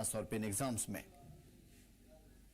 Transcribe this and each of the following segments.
खासतौर पे इन एग्जाम्स में।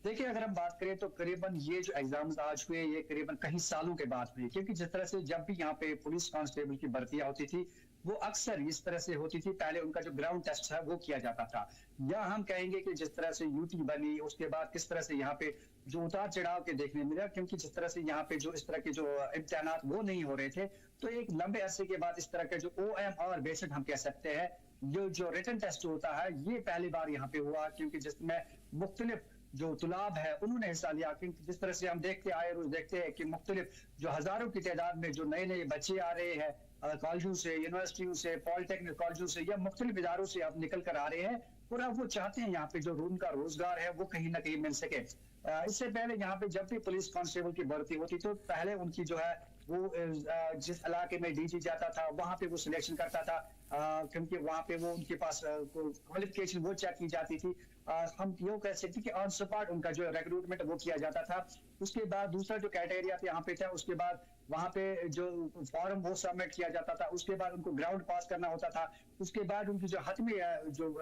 देखिए, अगर हम बात करें तो करीबन ये जो एग्जाम्स आज हुए ये करीबन कई सालों के बाद हुए, क्योंकि जिस तरह से जब भी यहाँ पे पुलिस कांस्टेबल की भर्तियां होती थी वो अक्सर इस तरह से होती थी। पहले उनका जो ग्राउंड टेस्ट है वो किया जाता था, या हम कहेंगे कि जिस तरह से यूटी बनी उसके बाद किस तरह से यहाँ पे जो उतार चढ़ाव के देखने मिला, क्योंकि जिस तरह से यहाँ पे जो इस तरह के जो इम्तिहानात वो नहीं हो रहे थे, तो एक लंबे अरसे के बाद इस तरह के जो OMR बेसिक हम कह सकते हैं, जो रिटन टेस्ट होता है ये पहली बार यहाँ पे हुआ, क्योंकि जिसमें मुख्तलिफ जो तुलाब है उन्होंने हिस्सा लिया। क्योंकि जिस तरह से हम देखते आए रोज देखते हैं कि मुख्तलिफ जो हजारों की तादाद में जो नए नए बच्चे आ रहे हैं कॉलेजों से, यूनिवर्सिटियों से, पॉलिटेक्निक कॉलेजों से या मुख्तलिफ इदारों से अब निकल कर आ रहे हैं, और अब वो चाहते हैं यहाँ पे जो उनका रोजगार है वो कहीं ना कहीं मिल सके। इससे पहले यहाँ पे जब भी पुलिस कांस्टेबल की भर्ती होती तो पहले उनकी जो है वो जिस इलाके में डीजी जाता था वहां पे वो सिलेक्शन करता था, क्योंकि वहां पे वो उनके पास क्वालिफिकेशन वो चेक की जाती थी। हम ये कह सकते कि ऑन स्पॉट उनका जो रिक्रूटमेंट वो किया जाता था। उसके बाद दूसरा जो कैटेगरिया यहाँ पे था, उसके बाद वहां पे जो फॉर्म वो सबमिट किया जाता था, उसके बाद उनको ग्राउंड पास करना होता था, उसके बाद उनकी जो हतमी जो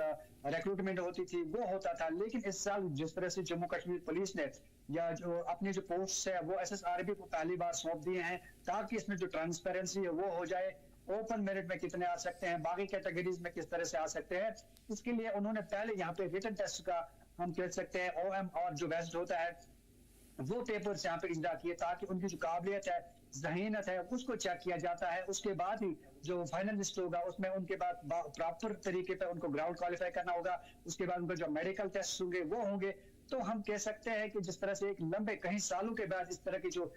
रिक्रूटमेंट होती थी वो होता था। लेकिन इस साल जिस तरह से जम्मू कश्मीर पुलिस ने या जो अपने जो पोस्ट है वो SSRB को पहली बार सौंप दिए हैं, ताकि इसमें जो ट्रांसपेरेंसी है वो हो जाए। ओपन मेरिट में कितने आ सकते हैं, बाकी कैटेगरीज में किस तरह से आ सकते हैं, इसके लिए उन्होंने पहले यहाँ पे रिटन टेस्ट का हम कह सकते हैं OMR जो बेस्ड होता है वो पेपर्स यहाँ पे इजरा किए, ताकि उनकी जो काबिलियत है, ज़हीनत है, उसको चेक किया जाता है। उसके बाद ही जो फाइनल लिस्ट होगा उसमें उनके बाद प्रॉपर तरीके पर उनको ग्राउंड क्वालिफाई करना होगा। उसके बाद उनके जो मेडिकल टेस्ट होंगे वो होंगे। तो हम कह सकते हैं कि जिस तरह से एक लंबे कई सालों के बाद इस तरह की जो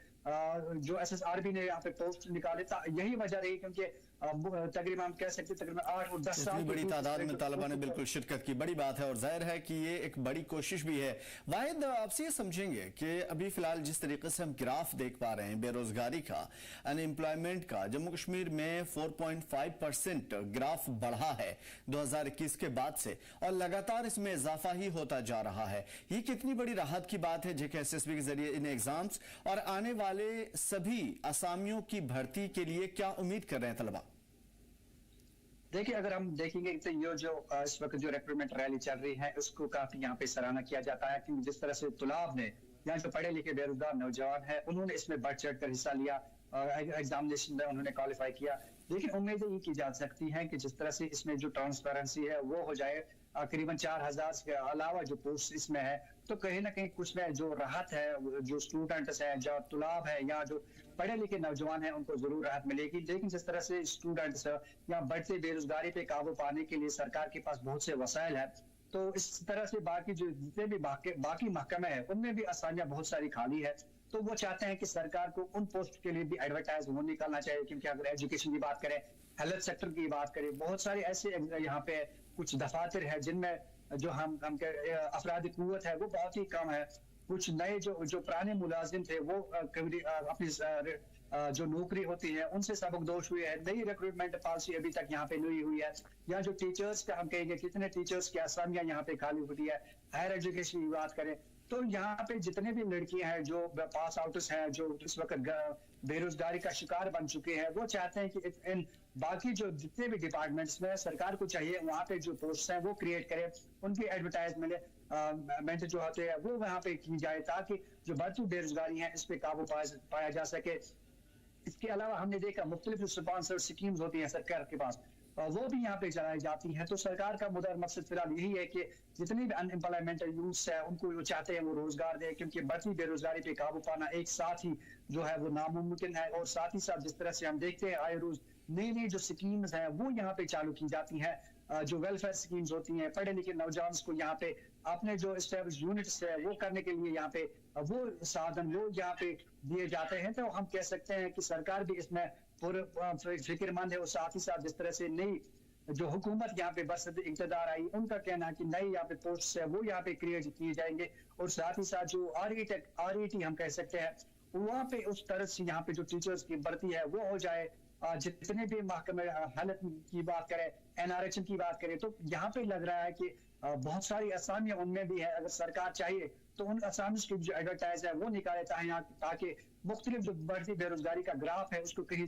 SSRB ने यहाँ पे पोस्ट निकाले था, यही वजह रही, क्योंकि तकरीबन हम कह सकते तकरीबन 8 और 10 साल बड़ी तादाद में तालिबान ने बिल्कुल शिरकत की, बड़ी बात है और जाहिर है कि ये एक बड़ी कोशिश भी है। वाहिद, आपसे ये समझेंगे कि अभी फिलहाल जिस तरीके से हम ग्राफ देख पा रहे हैं बेरोजगारी का, अनएम्प्लॉयमेंट का, जम्मू कश्मीर में 4.5% ग्राफ बढ़ा है 2021 के बाद से, और लगातार इसमें इजाफा ही होता जा रहा है। ये कितनी बड़ी राहत की बात है JKSSB के जरिए इन एग्जाम्स और आने वाले सभी असामियों की भर्ती के लिए क्या उम्मीद कर रहे हैं तलबा? देखिए, अगर हम देखेंगे तो ये जो इस वक्त जो रिक्रूटमेंट रैली चल रही है उसको काफी यहाँ पे सराहना किया जाता है, क्योंकि जिस तरह से तुलाब ने यहाँ जो पढ़े लिखे बेरोजगार नौजवान है उन्होंने इसमें बढ़ चढ़ कर हिस्सा लिया और एग्जामिनेशन में उन्होंने क्वालिफाई किया। लेकिन उम्मीदें ये की जा सकती हैं कि जिस तरह से इसमें जो ट्रांसपेरेंसी है वो हो जाए, करीबन 4000 के अलावा जो पोस्ट इसमें है, तो कहीं ना कहीं कुछ में जो राहत है, जो स्टूडेंट्स हैं, जो तुलाब है या जो पढ़े लिखे नौजवान हैं उनको जरूर राहत मिलेगी। लेकिन जिस तरह से स्टूडेंट्स या बढ़ते बेरोजगारी पे काबू पाने के लिए सरकार के पास बहुत से वसाइल है, तो इस तरह से बाकी जो जितने भी बाकी महकमे हैं उनमें भी आसानियां बहुत सारी खाली है। तो वो चाहते हैं कि सरकार को उन पोस्ट के लिए भी एडवर्टाइज वो निकालना चाहिए, क्योंकि अगर एजुकेशन की बात करें, हेल्थ सेक्टर की बात करें, बहुत सारे ऐसे यहाँ पे कुछ दफातर है जिनमें जो हम अफरादी कुव्वत है वो बहुत ही कम है। कुछ नए जो पुराने मुलाजिम थे वो अपनी जो नौकरी होती है उनसे सबकदोश हुए हैं। नई रिक्रूटमेंट पॉलिसी अभी तक यहाँ पे नहीं हुई है। या जो टीचर्स का हम कहेंगे कितने टीचर्स की आसामियां यहाँ पे खाली होती है। हायर एजुकेशन की बात करें तो यहाँ पे जितने भी लड़कियां हैं जो पास आउटर्स हैं, जो इस वक्त बेरोजगारी का शिकार बन चुके हैं, वो चाहते हैं कि इन बाकी जो जितने भी डिपार्टमेंट्स में सरकार को चाहिए वहां पे जो पोस्ट हैं वो क्रिएट करें, उनकी एडवर्टाइजमेंट जो होते हैं वो वहां पे की जाए, ताकि जो बढ़ती बेरोजगारी है इस पे काबू पाया जा सके। इसके अलावा हमने देखा मुख्तलिफ स्पॉन्सर स्कीम्स होती हैं सरकार के पास, वो भी यहाँ पे चलाई जाती हैं। तो सरकार का मकसद फिलहाल यही है कि जितनी भी अनएम्प्लॉयमेंट यूथ है उनको वो चाहते हैं वो रोजगार दे, क्योंकि बढ़ती बेरोजगारी पे काबू पाना एक साथ ही जो है वो नामुमकिन है। और साथ ही साथ जिस तरह से हम देखते हैं आए रोज नई नई जो स्कीम्स हैं वो यहाँ पे चालू की जाती हैं, जो वेलफेयर स्कीम्स होती हैं, पढ़े लिखे नौजवान को यहाँ पे अपने जो एस्टेब्लिश यूनिट्स है वो करने के लिए यहाँ पे वो साधन वो यहाँ पे दिए जाते हैं। तो हम कह सकते हैं कि सरकार भी इसमें पूरे फिक्रमंद है। और साथ ही साथ जिस तरह से नई जो हुकूमत यहाँ पे बरसत इक़्तिदार आई, उनका कहना है कि नई यहाँ पे पोस्ट है वो यहाँ पे क्रिएट किए जाएंगे। और साथ ही साथ जो RET हम कह सकते हैं वहाँ पे उस तरह से यहाँ पे जो टीचर्स की भर्ती है वो हो जाए। जितने भी महकमे हालत की बात करें, NRHM की बात करें, तो यहाँ पे लग रहा है कि बहुत सारी आसामियां उनमें भी है। अगर सरकार चाहिए तो उन असामी की जो एडवर्टाइज है वो निकाले ताकि मुख्तलिफ जो बढ़ती बेरोजगारी का ग्राफ है उसको कहीं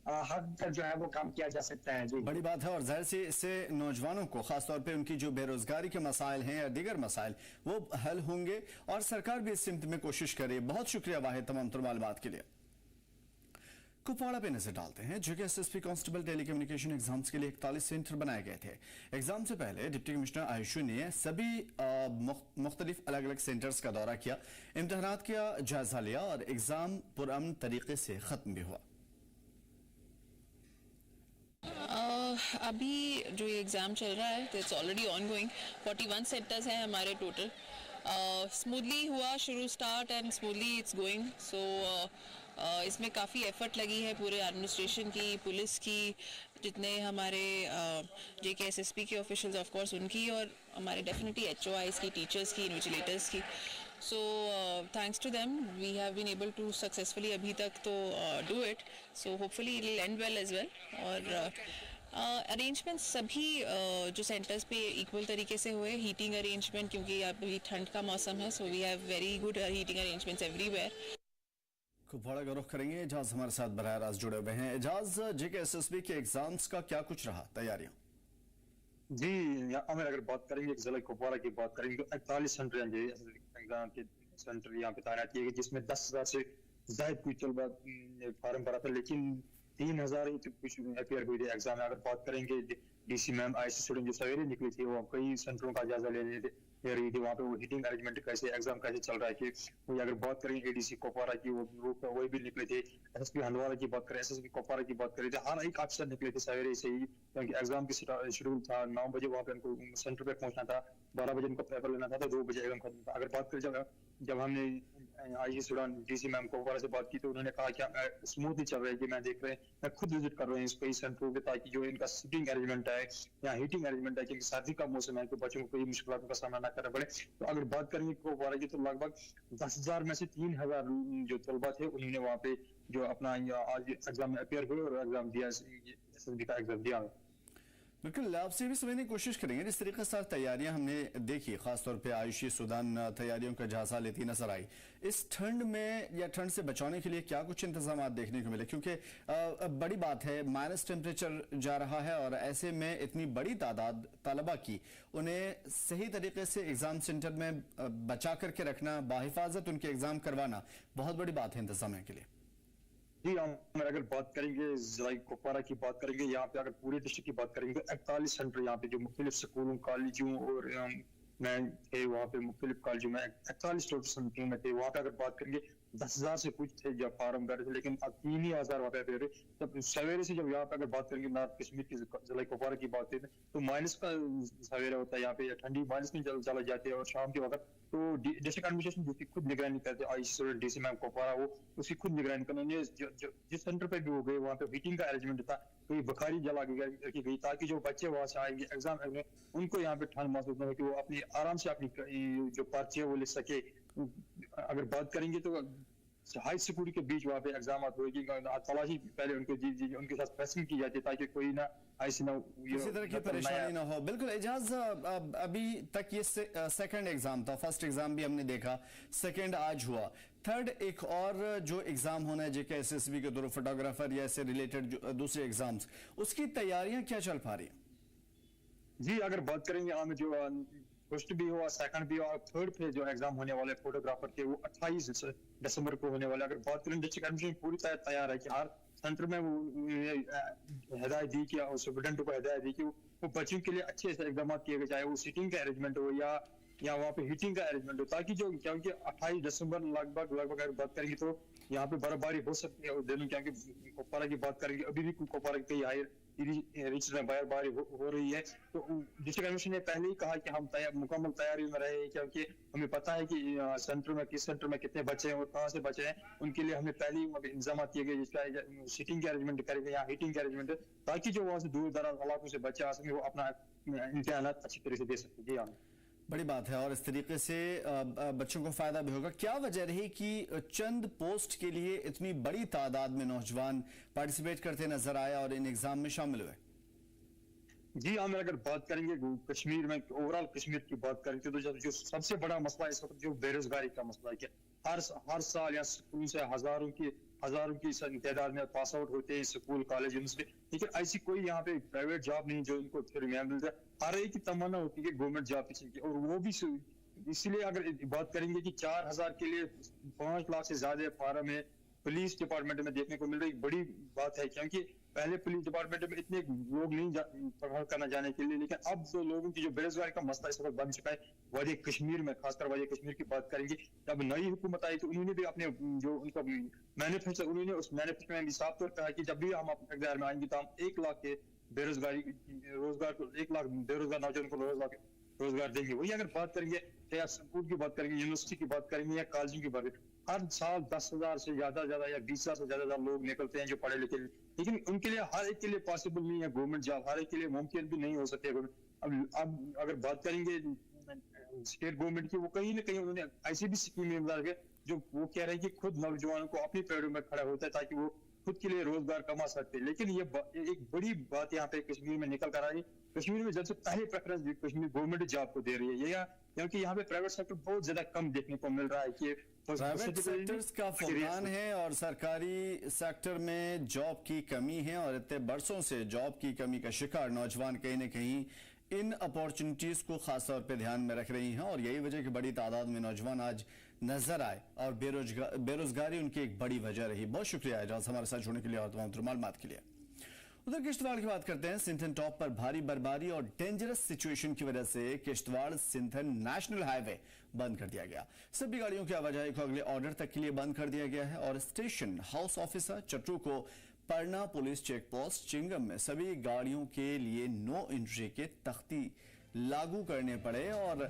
हद तक जो है वो काम किया जा सकता है। जी बड़ी बात है और जाहिर सी इससे नौजवानों को खासतौर पे उनकी जो बेरोजगारी के मसाइल हैं या दीगर मसाइल वो हल होंगे और सरकार भी इस सिमत में कोशिश करे। बहुत शुक्रिया वाहिद तमाम तर मालूमात के लिए। कुपवाड़ा पे नजर डालते हैं जगह एसएसपी कांस्टेबल टेलीकम्युनिकेशन एग्जाम्स के लिए 41 सेंटर बनाए गए थे। एग्जाम से पहले डिप्टी कमिश्नर आयुषी ने सभी मुख्तलिफ अलग अलग सेंटर्स का दौरा किया, इम्तहानात का जायजा लिया और एग्जाम पुरअमन तरीके से खत्म भी हुआ। अभी जो ये एग्ज़ाम चल रहा है it's already on going. 41 centres हैं हमारे टोटल। स्मूथली हुआ शुरू start and smoothly it's going. So इसमें काफ़ी एफर्ट लगी है पूरे एडमिनिस्ट्रेशन की, पुलिस की, जितने हमारे JKSSP के ऑफिशियल्स ऑफ कोर्स उनकी, और हमारे डेफिनेटली HOIs की, टीचर्स की, इन्विजिलेटर्स की। So thanks to them we have been able to successfully अभी तक तो do it. So hopefully it will end well as well. और अरेंजमेंट्स सभी जो सेंटर्स पे इक्वल तरीके से हुए। हीटिंग अरेंजमेंट, क्योंकि अभी ठंड का मौसम है, so we have very good heating arrangements everywhere. Kupwara का रुख करेंगे। एजाज हमारे साथ बराह रास्त जुड़े हुए हैं। एजाज, JKSSB के एग्जाम्स का क्या कुछ रहा तैयारियां? जी अगर अगर बात करेंगे जिला कुपवाड़ा की बात करेंगे तो 41 सेंटर हैं एग्जाम के सेंटर यहाँ पे तैनात किए गए, जिसमें 10,000 से ज्यादा कुछ तलबा फार्म भरा था, लेकिन 3,000 ही कुछ अपेयर हुए थे एग्जाम में। अगर बात करेंगे DC मैम IC स्टूडेंट जो सवेरे निकली थी, वो कई सेंटरों का जायजा ले रही थी, वहाँ पे वो हीटिंग अरेंजमेंट कैसे, एग्जाम कैसे चल रहा है कि वो। अगर बात करेंगे ADC कुपवाड़ा की, वो भी निकले थे। SSP हंदवाड़ा की बात करें, SSP कुपवाड़ा की बात करें, तो हर एक अफसर निकले थे सवेरे से ही, क्योंकि एग्जाम की शेड्यूल था 9 बजे वहाँ पे उनको सेंटर पे पहुंचना था, 12 बजे उनको पेपर लेना था, तो 2 बजे एग्जाम खत्म था। अगर बात करें जब हमने IG student DC ma'am Kupwara से बात की, तो उन्होंने कहा कि स्मूथली चल रहा है, कि मैं देख रहे हैं, मैं खुद विजिट कर रहा हूँ इस कई सेंटरों पे, ताकि जो इनका सीटिंग अरेंजमेंट है या हीटिंग अरेंजमेंट है, क्योंकि सर्दी का मौसम है, तो बच्चों को कोई मुश्किलों का सामना ना करना पड़े। तो अगर बात करेंगे कुपवाड़ा की, तो लगभग 10,000 में से 3,000 जो तलबा थे, उन्होंने वहाँ पे जो अपना आज एग्जाम में अपेयर हुए और एग्जाम दिया, SSB का एग्जाम दिया। बिल्कुल, आपसे भी समझने की कोशिश करेंगे। जिस तरीके से तैयारियां हमने देखी, खासतौर पे आयुषी सुदान तैयारियों का जायजा लेती नजर आई, इस ठंड में या ठंड से बचाने के लिए क्या कुछ इंतजाम देखने को मिले? क्योंकि बड़ी बात है, माइनस टेम्परेचर जा रहा है और ऐसे में इतनी बड़ी तादाद तलबा की, उन्हें सही तरीके से एग्जाम सेंटर में बचा करके रखना, बाहिफाजत उनके एग्जाम करवाना बहुत बड़ी बात है इंतजामिया के लिए। जी अगर बात करेंगे जिला कुपवाड़ा की बात करेंगे, यहाँ पे अगर पूरे डिस्ट्रिक्ट की बात करेंगे, 41 सेंटर यहाँ पे जो मुख्तलिफ स्कूलों, कॉलेजों और मैं थे, वहाँ पे मुख्तलिफ कॉलेजों में 41 टोटल सेंटर में थे। वहाँ पे अगर बात करेंगे 10,000 से कुछ थे जब फार्म भरे थे, लेकिन अब 3,000 वहाँ पे अपेयर हुए। तब सवेरे से जब यहाँ पे अगर बात करेंगे नॉर्थ कश्मीर की जिला कुपवाड़ा की बात करें, तो माइनस का सवेरा होता है यहाँ पे, ठंडी माइनस में चला जाती है, और शाम के वक्त तो डिस्ट्रिक्ट एडमिनिस्ट्रेशन जिसकी खुद निगरानी करते हैं, IC student DC ma'am Kupwara, वो उसकी खुद निगरानी करने जिस सेंटर पे भी हो गए, वहाँ पे हीटिंग का अरेंजमेंट था, कोई बुखारी जला रखी गई, ताकि जो बच्चे वहाँ से आएंगे एग्जाम में, उनको यहाँ पे ठंड महसूस न हो, कि वो अपनी आराम से अपनी जो पर्ची है वो लिख सके। अगर बात करेंगे तो हाई सिक्योरिटी के बीच वहाँ पे एग्जाम होगी, तलाशी पहले उनके साथ प्रेसिंग की जाती है, ताकि कोई ना ऐसी ना किसी तरह की परेशानी ना हो। बिल्कुल एजाज, अभी तक ये सेकंड एग्जाम था, फर्स्ट एग्जाम भी हमने देखा, सेकंड आज हुआ, थर्ड एक और जो एग्जाम होना है JKSSB के दौर फोटोग्राफर या इससे रिलेटेड दूसरे एग्जाम्स, उसकी तैयारियां क्या चल पा रही है? जी अगर बात करेंगे हमें जो फर्स्ट भी हुआ, सेकंड भी हुआ, और थर्ड पे जो एग्जाम होने वाले फोटोग्राफर के, वो 28 दिसंबर को होने वाले। अगर बात करें डिस्ट्रिक्ट एडमिनिस्ट्रेशन पूरी तैयार है कि हर सेंटर में वो हिदायत दी कि स्टूडेंट को हिदायत दी कि वो बच्चों के लिए अच्छे से इकदाम किए गए, चाहे वो सीटिंग का अरेंजमेंट हो या वहाँ पे हीटिंग का अरेंजमेंट हो, ताकि जो, क्योंकि 28 दिसंबर लगभग अगर बात करेंगे तो यहाँ पे बर्फबारी हो सकती है दिन, क्योंकि कुपवाड़ा की बात करेंगे अभी भी कुपवाड़ा की कई हाई रीच में बर्फबारी हो रही है। तो डिस्ट्रिक्ट एडमिनिस्ट्रेशन ने पहले ही कहा कि हम मुकम्मल तैयारी में रहे, क्योंकि हमें पता है कि सेंटर में किस सेंटर में कितने बच्चे हैं और कहाँ से बच्चे हैं, उनके लिए हमने पहले ही इंतजाम किए गए, जिसका सीटिंग के अरेंजमेंट करेंगे या हीटिंग के अरेंजमेंट, ताकि जो वहाँ से दूर दराज इलाकों से बच्चे आ सके, वो अपना इम्तिहान अच्छी तरह से दे सके। जी हाँ, बड़ी बात है और इस तरीके से बच्चों को फायदा भी होगा। क्या वजह रही कि चंद पोस्ट के लिए इतनी बड़ी तादाद में नौजवान पार्टिसिपेट करते नजर आए और इन एग्जाम में शामिल हुए? जी हाँ, अगर बात करेंगे कश्मीर में, ओवरऑल कश्मीर की बात करेंगे, तो जो सबसे बड़ा मसला इस वक्त जो बेरोजगारी का मसला है, कि हर साल या स्कूल से हजारों की हजारों की तादाद में पास आउट होते हैं स्कूल कॉलेज यूनिवर्सिटी, लेकिन ऐसी कोई यहाँ पे प्राइवेट जॉब नहीं जो इनको फिर मिल जाए। हर एक की तमन्ना होती है कि गवर्नमेंट जॉब पीछे की, और वो भी इसलिए अगर बात करेंगे कि 4000 के लिए 5 लाख से ज्यादा फार्म है पुलिस डिपार्टमेंट में देखने को मिल रही, बड़ी बात है, क्योंकि पहले पुलिस डिपार्टमेंट में इतने लोग नहीं पढ़ा करना जाने के लिए, लेकिन अब जो लोगों की जो बेरोजगारी का मसला इस वक्त बन चुका है वादी कश्मीर में, खासकर वादी कश्मीर की बात करेंगे, जब नई हुकूमत आई तो उन्होंने भी अपने जो उनका मैनिफेस्टो, उन्होंने उस मैनिफेस्टो में भी साफ तौर पर कहा कि जब भी हम अपने इक़्तिदार में आएंगे तो हम 1 लाख के बेरोजगारी रोजगार को 1 लाख बेरोजगार नौजवान को रोजगार देंगे। वही अगर बात करेंगे या स्कूल की बात करेंगे, यूनिवर्सिटी की बात करेंगे या कॉलेजों की बात करेंगे, हर साल 10,000 से ज्यादा या 20,000 से ज्यादा लोग निकलते हैं जो पढ़े लिखे, लेकिन उनके लिए हर एक के लिए पॉसिबल नहीं है गवर्नमेंट जॉब, हर एक के लिए मुमकिन भी नहीं हो सकती है। अब अगर बात करेंगे स्टेट गवर्नमेंट की, वो कहीं ना कहीं उन्होंने ऐसी भी स्कीम निकाल के जो वो कह रहे हैं कि खुद नौजवानों को अपनी पैरों में खड़ा होता है ताकि वो खुद के लिए रोजगार कमा सकते हैं। लेकिन ये एक बड़ी बात यहाँ पे कश्मीर में निकल कर आई, कश्मीर में सबसे पहले प्रेफरेंस कश्मीर गवर्नमेंट जॉब को दे रही है, ये क्योंकि यहाँ पे प्राइवेट सेक्टर बहुत ज्यादा कम देखने को मिल रहा है कि प्राइवेट सेक्टर्स का फुकदान है और सरकारी सेक्टर में जॉब की कमी है, और इतने बरसों से जॉब की कमी का शिकार नौजवान कहीं न कहीं इन अपॉर्चुनिटीज को खासतौर पे ध्यान में रख रही हैं, और यही वजह कि बड़ी तादाद में नौजवान आज नजर आए और बेरोजगारी उनकी एक बड़ी वजह रही। बहुत शुक्रिया एजाज हमारे साथ जुड़ने के लिए और तमाम मालूमात के लिए। उधर किश्तवाड़ की बात करते हैं। सिंथन टॉप पर भारी बर्फबारी और डेंजरस सिचुएशन की वजह से किश्तवाड़ सिंथन नेशनल हाईवे बंद कर दिया गया। सभी गाड़ियों की आवाजाही को अगले ऑर्डर तक के लिए बंद कर दिया गया है, और स्टेशन हाउस ऑफिसर चट्टू को पड़ना पुलिस चेक पोस्ट चिंगम में सभी गाड़ियों के लिए नो एंट्री के तख्ती लागू करने पड़े, और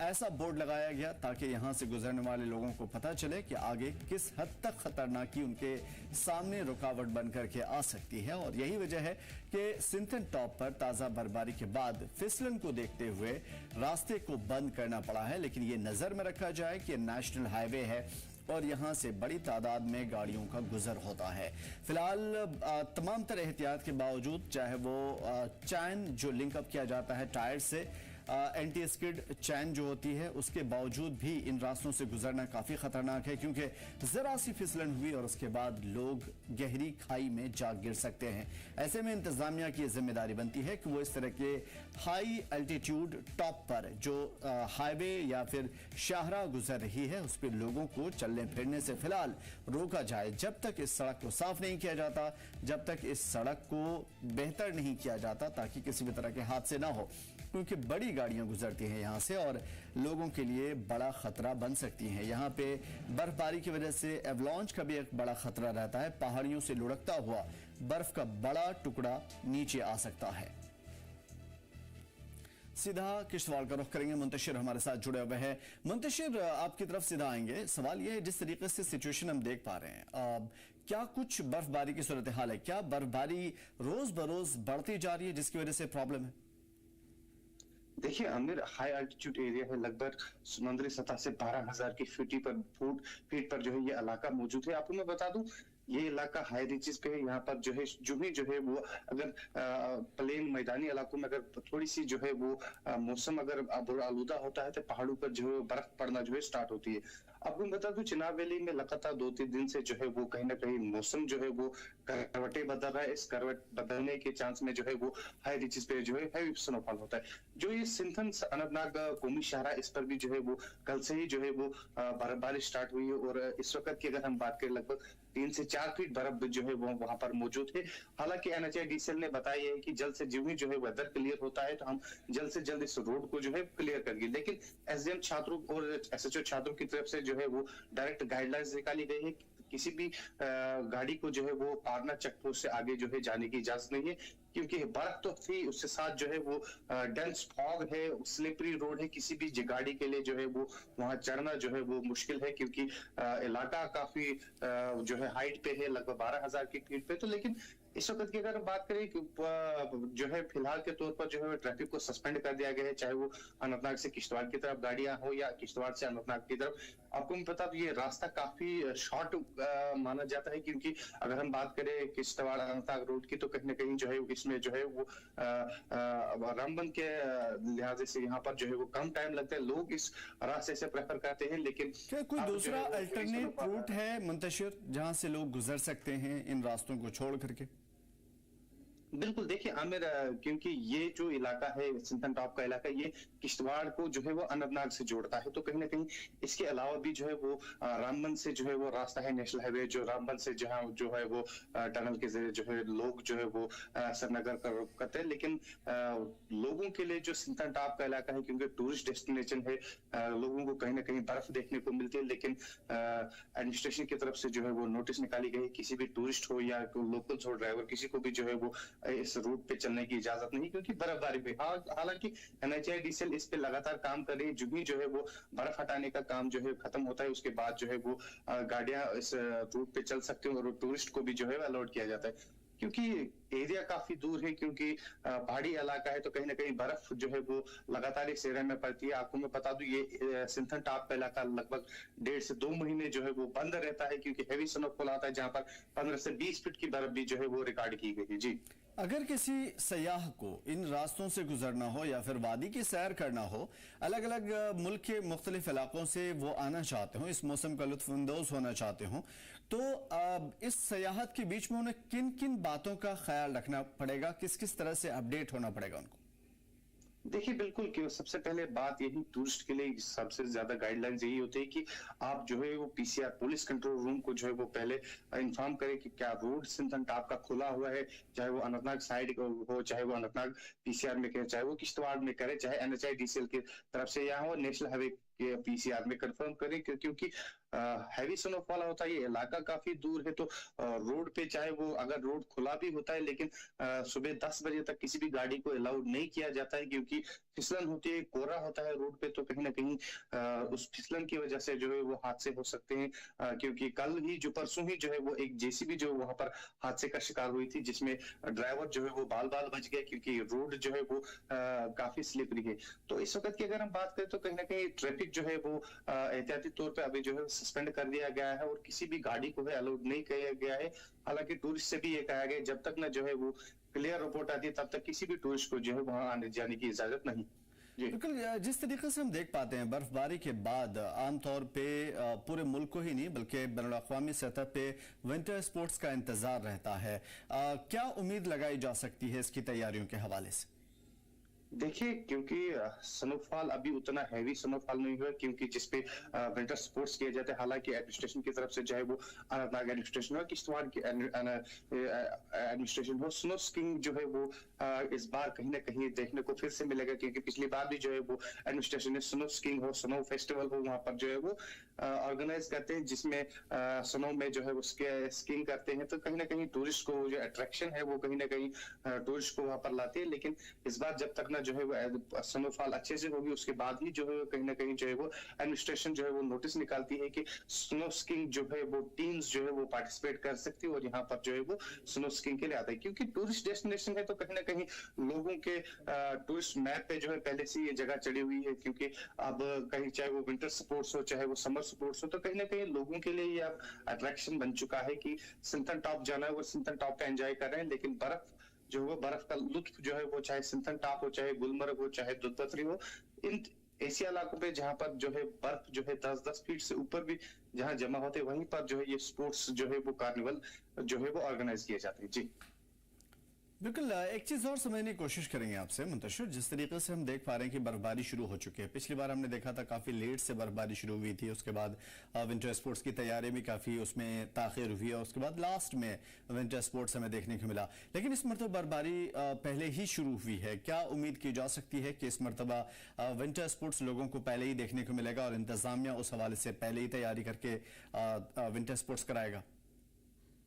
ऐसा बोर्ड लगाया गया ताकि यहां से गुजरने वाले लोगों को पता चले कि आगे किस हद तक खतरनाकी उनके सामने रुकावट बन करके आ सकती है। और यही वजह है कि सिंथन टॉप पर ताजा बर्फबारी के बाद फिसलन को देखते हुए रास्ते को बंद करना पड़ा है, लेकिन ये नजर में रखा जाए कि नेशनल हाईवे है और यहां से बड़ी तादाद में गाड़ियों का गुजर होता है। फिलहाल तमाम तरह एहतियात के बावजूद, चाहे वो चैन जो लिंकअप किया जाता है टायर से, एंटी स्किड चैन जो होती है, उसके बावजूद भी इन रास्तों से गुजरना काफी खतरनाक है, क्योंकि जरा सी फिसलन हुई और उसके बाद लोग गहरी खाई में जा गिर सकते हैं। ऐसे में इंतजामिया की जिम्मेदारी बनती है कि वो इस तरह के हाई एल्टीट्यूड टॉप पर जो हाईवे या फिर शाहराह गुजर रही है उस पर लोगों को चलने फिरने से फिलहाल रोका जाए, जब तक इस सड़क को साफ नहीं किया जाता, जब तक इस सड़क को बेहतर नहीं किया जाता, ताकि किसी भी तरह के हादसे ना हो, क्योंकि बड़ी गाड़ियां गुजरती हैं यहां से और लोगों के लिए बड़ा खतरा बन सकती हैं। यहां पे बर्फबारी की वजह से एवलांच का भी एक बड़ा खतरा रहता है, पहाड़ियों से लुढ़कता हुआ बर्फ का बड़ा टुकड़ा नीचे आ सकता है। सीधा किश्तवाड़ का रुख करेंगे, मुंतशिर हमारे साथ जुड़े हुए हैं। मुंतशिर, आपकी तरफ सीधा आएंगे। सवाल यह है, जिस तरीके से सिचुएशन हम देख पा रहे हैं, क्या कुछ बर्फबारी की सूरत हाल है? क्या बर्फबारी रोज बरोज बढ़ती जा रही है जिसकी वजह से प्रॉब्लम है? देखिए आमिर, हाई एल्टीट्यूड एरिया है, लगभग समुद्री सतह से 12,000 की फीट पर जो है ये इलाका मौजूद है। आपको मैं बता दूं, ये इलाका हाई रिचेस पे है। यहाँ पर जो है जो है वो अगर प्लेन मैदानी इलाकों में अगर थोड़ी सी जो है वो मौसम अगर आलूदा होता है तो पहाड़ों पर जो है बर्फ पड़ना जो है स्टार्ट होती है। आपको बता दूं, चिनाब वैली में लगातार 2-3 दिन से जो है वो कहीं ना कहीं मौसम जो है वो करवटें बदल रहा है। इस करवट बदलने के चांस में जो है वो हाई रिचेस पे जो है हैवी स्नोफॉल होता है। जो ये सिंथन अनंतनाग कौमी शाहरा, इस पर भी जो है वो कल से ही जो है वो बर्फबारी स्टार्ट हुई है, और इस वक्त की अगर हम बात करें लगभग 3 से 4 फीट बर्फ जो है वो वहां पर मौजूद है। हालांकि NHIDCL ने बताया है कि जल्द से जल्द जो है वेदर क्लियर होता है तो हम जल्द से जल्द इस रोड को जो है क्लियर करेंगे। लेकिन SDM छात्रों और SHO छात्रों की तरफ से जो है वो डायरेक्ट गाइडलाइंस निकाली गई है, किसी भी गाड़ी को जो है वो पारना चेक पोस्ट से आगे जो है जाने की इजाजत नहीं है, क्योंकि बर्फ तो थी, उसके साथ जो है वो डेंस फॉग है, स्लिपरी रोड है, किसी भी गाड़ी के लिए जो है वो वहां चढ़ना जो है वो मुश्किल है, क्योंकि इलाका काफी जो है हाइट पे है, लगभग 12,000 की फीट पे। तो लेकिन इस वक्त की अगर हम बात करें कि जो है फिलहाल के तौर पर जो है ट्रैफिक को सस्पेंड कर दिया गया है, चाहे वो अनंतनाग से किश्तवाड़ की तरफ गाड़ियां हो या किश्तवाड़ से अनंतनाग की तरफ। आपको मैं पता ये रास्ता काफी शॉर्ट माना जाता है, क्योंकि अगर हम बात करें किश्तवाड़ अनंतनाग रोड की तो कहीं ना कहीं जो है इसमें जो है वो रामबन के लिहाजे से यहाँ पर जो है वो कम टाइम लगता है, लोग इस रास्ते से प्रेफर करते हैं। लेकिन क्या कोई अब जो दूसरा है वो अल्टरनेट रूट है मुंतशिर जहां से लोग गुजर सकते हैं इन रास्तों को छोड़ करके? बिल्कुल, देखिए आमिर, क्योंकि ये जो इलाका है सिंथन टॉप का इलाका, ये किश्तवाड़ को जो है वो अनंतनाग से जोड़ता है, तो कहीं ना कहीं इसके अलावा भी जो है वो रामबन से जो है वो रास्ता है नेशनल हाईवे, जो रामबन से जहाँ जो है वो टनल के जरिए जो है लोग जो है वो श्रीनगर का रुख करते हैं। लेकिन लोगों के लिए जो सिंथन टॉप का इलाका है, क्योंकि टूरिस्ट डेस्टिनेशन है, लोगों को कहीं ना कहीं बर्फ देखने को मिलती है, लेकिन एडमिनिस्ट्रेशन की तरफ से जो है वो नोटिस निकाली गई, किसी भी टूरिस्ट हो या लोकल्स हो, ड्राइवर, किसी को भी जो है वो इस रूट पे चलने की इजाजत नहीं, क्योंकि बर्फबारी पे हालांकि NHIDCL इस पे लगातार काम कर रही है। जो भी जो है वो बर्फ हटाने का काम जो है खत्म होता है, उसके बाद जो है वो गाड़ियां इस रूट पे चल सकती हैं और टूरिस्ट को भी जो है अलाउड किया जाता है, क्योंकि एरिया काफी दूर है, क्योंकि पहाड़ी इलाका है, तो कहीं ना कहीं बर्फ जो है वो लगातार इस एरिया में पड़ती है। आपको मैं बता दूं ये सिंथन टॉप का इलाका लगभग 1.5 से 2 महीने जो है वो बंद रहता है, क्योंकि हैवी स्नोफॉल आता है, जहां पर 15 से 20 फीट की बर्फ भी जो है वो रिकॉर्ड की गई है। जी, अगर किसी सयाह को इन रास्तों से गुजरना हो या फिर वादी की सैर करना हो, अलग अलग मुल्क के मुख्तलिफ इलाकों से वो आना चाहते हो, इस मौसम का लुत्फानंदोज होना चाहते हो, तो इस सयाहत के बीच में उन्हें किन किन बातों का ख्याल रखना पड़ेगा, किस किस तरह से अपडेट होना पड़ेगा उनको? देखिए बिल्कुल, कि सबसे पहले बात यही टूरिस्ट के लिए सबसे ज्यादा गाइडलाइंस यही होती है कि आप जो है वो PCR पुलिस कंट्रोल रूम को जो है वो पहले इन्फॉर्म करें कि क्या रोड सिंथन टॉप का खुला हुआ है, चाहे वो अनंतनाग साइड हो, चाहे वो अनंतनाग PCR में करे, चाहे वो किश्तवाड़ में करे, चाहे NHIDCL की तरफ से या हो नेशनल हाईवे के PCR में कंफर्म करें, क्योंकि हैवी स्नोफॉल होता है, ये इलाका काफी दूर है, तो रोड पे चाहे वो अगर रोड खुला भी होता है, लेकिन सुबह 10 बजे तक किसी भी गाड़ी को अलाउड नहीं किया जाता है, क्योंकि फिसलन होती है, कोहरा होता है रोड पे, तो कहीं ना कहीं उस फिसलन की वजह से जो है वो हादसे हो सकते हैं। क्योंकि कल ही जो परसों ही जो है वो एक JCB जो वहां पर हादसे का शिकार हुई थी, जिसमें ड्राइवर जो है वो बाल बाल बच गया, क्योंकि रोड जो है वो काफी स्लिपरी है। तो इस वक्त की अगर हम बात करें तो कहीं ना कहीं ट्रैफिक जो है वो एहतियाती तौर पर अभी जो है सस्पेंड कर दिया गया है और किसी भी गाड़ी को है अलाउड नहीं किया गया है। हालांकि टूरिस्ट से भी ये कहा गया जब तक ना जो है वो क्लियर रिपोर्ट आती है तब तक किसी भी टूरिस्ट को जो है वहां आने जाने की इजाजत नहीं। बिल्कुल, जिस तरीके से हम देख पाते हैं बर्फबारी के बाद आमतौर पे पूरे मुल्क को ही नहीं बल्कि बैनुल-अक़वामी सतह पे विंटर स्पोर्ट्स का इंतजार रहता है, क्या उम्मीद लगाई जा सकती है इसकी तैयारियों के हवाले से? देखिए, क्योंकि स्नोफॉल अभी उतना हैवी स्नोफॉल नहीं हुआ, क्योंकि जिसपे विंटर स्पोर्ट्स किए जाते हैं, हालांकि एडमिनिस्ट्रेशन की तरफ से चाहे वो अनंतनाग एडमिनिस्ट्रेशन हो, किश्तवाड़ की एडमिनिस्ट्रेशन हो, स्नो स्कीइंग जो है वो इस बार कहीं ना कहीं देखने को फिर से मिलेगा, क्योंकि पिछली बार भी जो है वो एडमिनिस्ट्रेशन ने स्नो स्कीइंग हो, स्नो फेस्टिवल हो, वहां पर जो है वो ऑर्गेनाइज करते हैं, जिसमें स्नो में जो है उसके स्कीइंग करते हैं, तो कहीं ना कहीं टूरिस्ट को जो अट्रैक्शन है वो कहीं ना कहीं टूरिस्ट को वहां पर लाते हैं। लेकिन इस बार जब तक जो है वो स्नोफॉल अच्छे से होगी, उसके बाद ही जो है कहीं ना कहीं जो है वो एडमिनिस्ट्रेशन जो है वो नोटिस निकालती है कि स्नो स्कीइंग जो है वो टीम्स जो है वो पार्टिसिपेट कर सकती है और यहाँ पर जो है वो स्नो स्कीइंग के लिए आता है, क्योंकि टूरिस्ट डेस्टिनेशन है, तो कहीं ना कहीं लोगों के टूरिस्ट मैप पे जो है पहले से ये जगह चढ़ी हुई है, क्योंकि अब कहीं चाहे वो विंटर स्पोर्ट्स हो चाहे वो समर स्पोर्ट्स हो, तो कहीं ना कहीं लोगों के लिए ये अब अट्रैक्शन बन चुका है कि सिंथन टॉप जाना है, वो सिंथन टॉप का एंजॉय कर रहे हैं। लेकिन जो वो बर्फ का लुत्फ जो है वो चाहे सिंथन टॉप हो, चाहे गुलमर्ग हो, चाहे दुधपथरी हो, इन एशिया इलाकों पे जहां पर जो है बर्फ जो है 10-10 फीट से ऊपर भी जहां जमा होते हैं, वहीं पर जो है ये स्पोर्ट्स जो है वो कार्निवल जो है वो ऑर्गेनाइज किए जाते हैं। जी बिल्कुल, एक चीज और समझने की कोशिश करेंगे आपसे मुंतशिर, जिस तरीके से हम देख पा रहे हैं कि बर्फबारी शुरू हो चुकी है। पिछली बार हमने देखा था काफी लेट से बर्फबारी शुरू हुई थी, उसके बाद विंटर स्पोर्ट्स की तैयारी भी काफी उसमें ताखिर हुई है, उसके बाद लास्ट में विंटर स्पोर्ट्स हमें देखने को मिला। लेकिन इस मरतबा बर्फबारी पहले ही शुरू हुई है, क्या उम्मीद की जा सकती है कि इस मरतबा विंटर स्पोर्ट्स लोगों को पहले ही देखने को मिलेगा और इंतजामिया उस हवाले से पहले ही तैयारी करके विंटर स्पोर्ट्स कराएगा?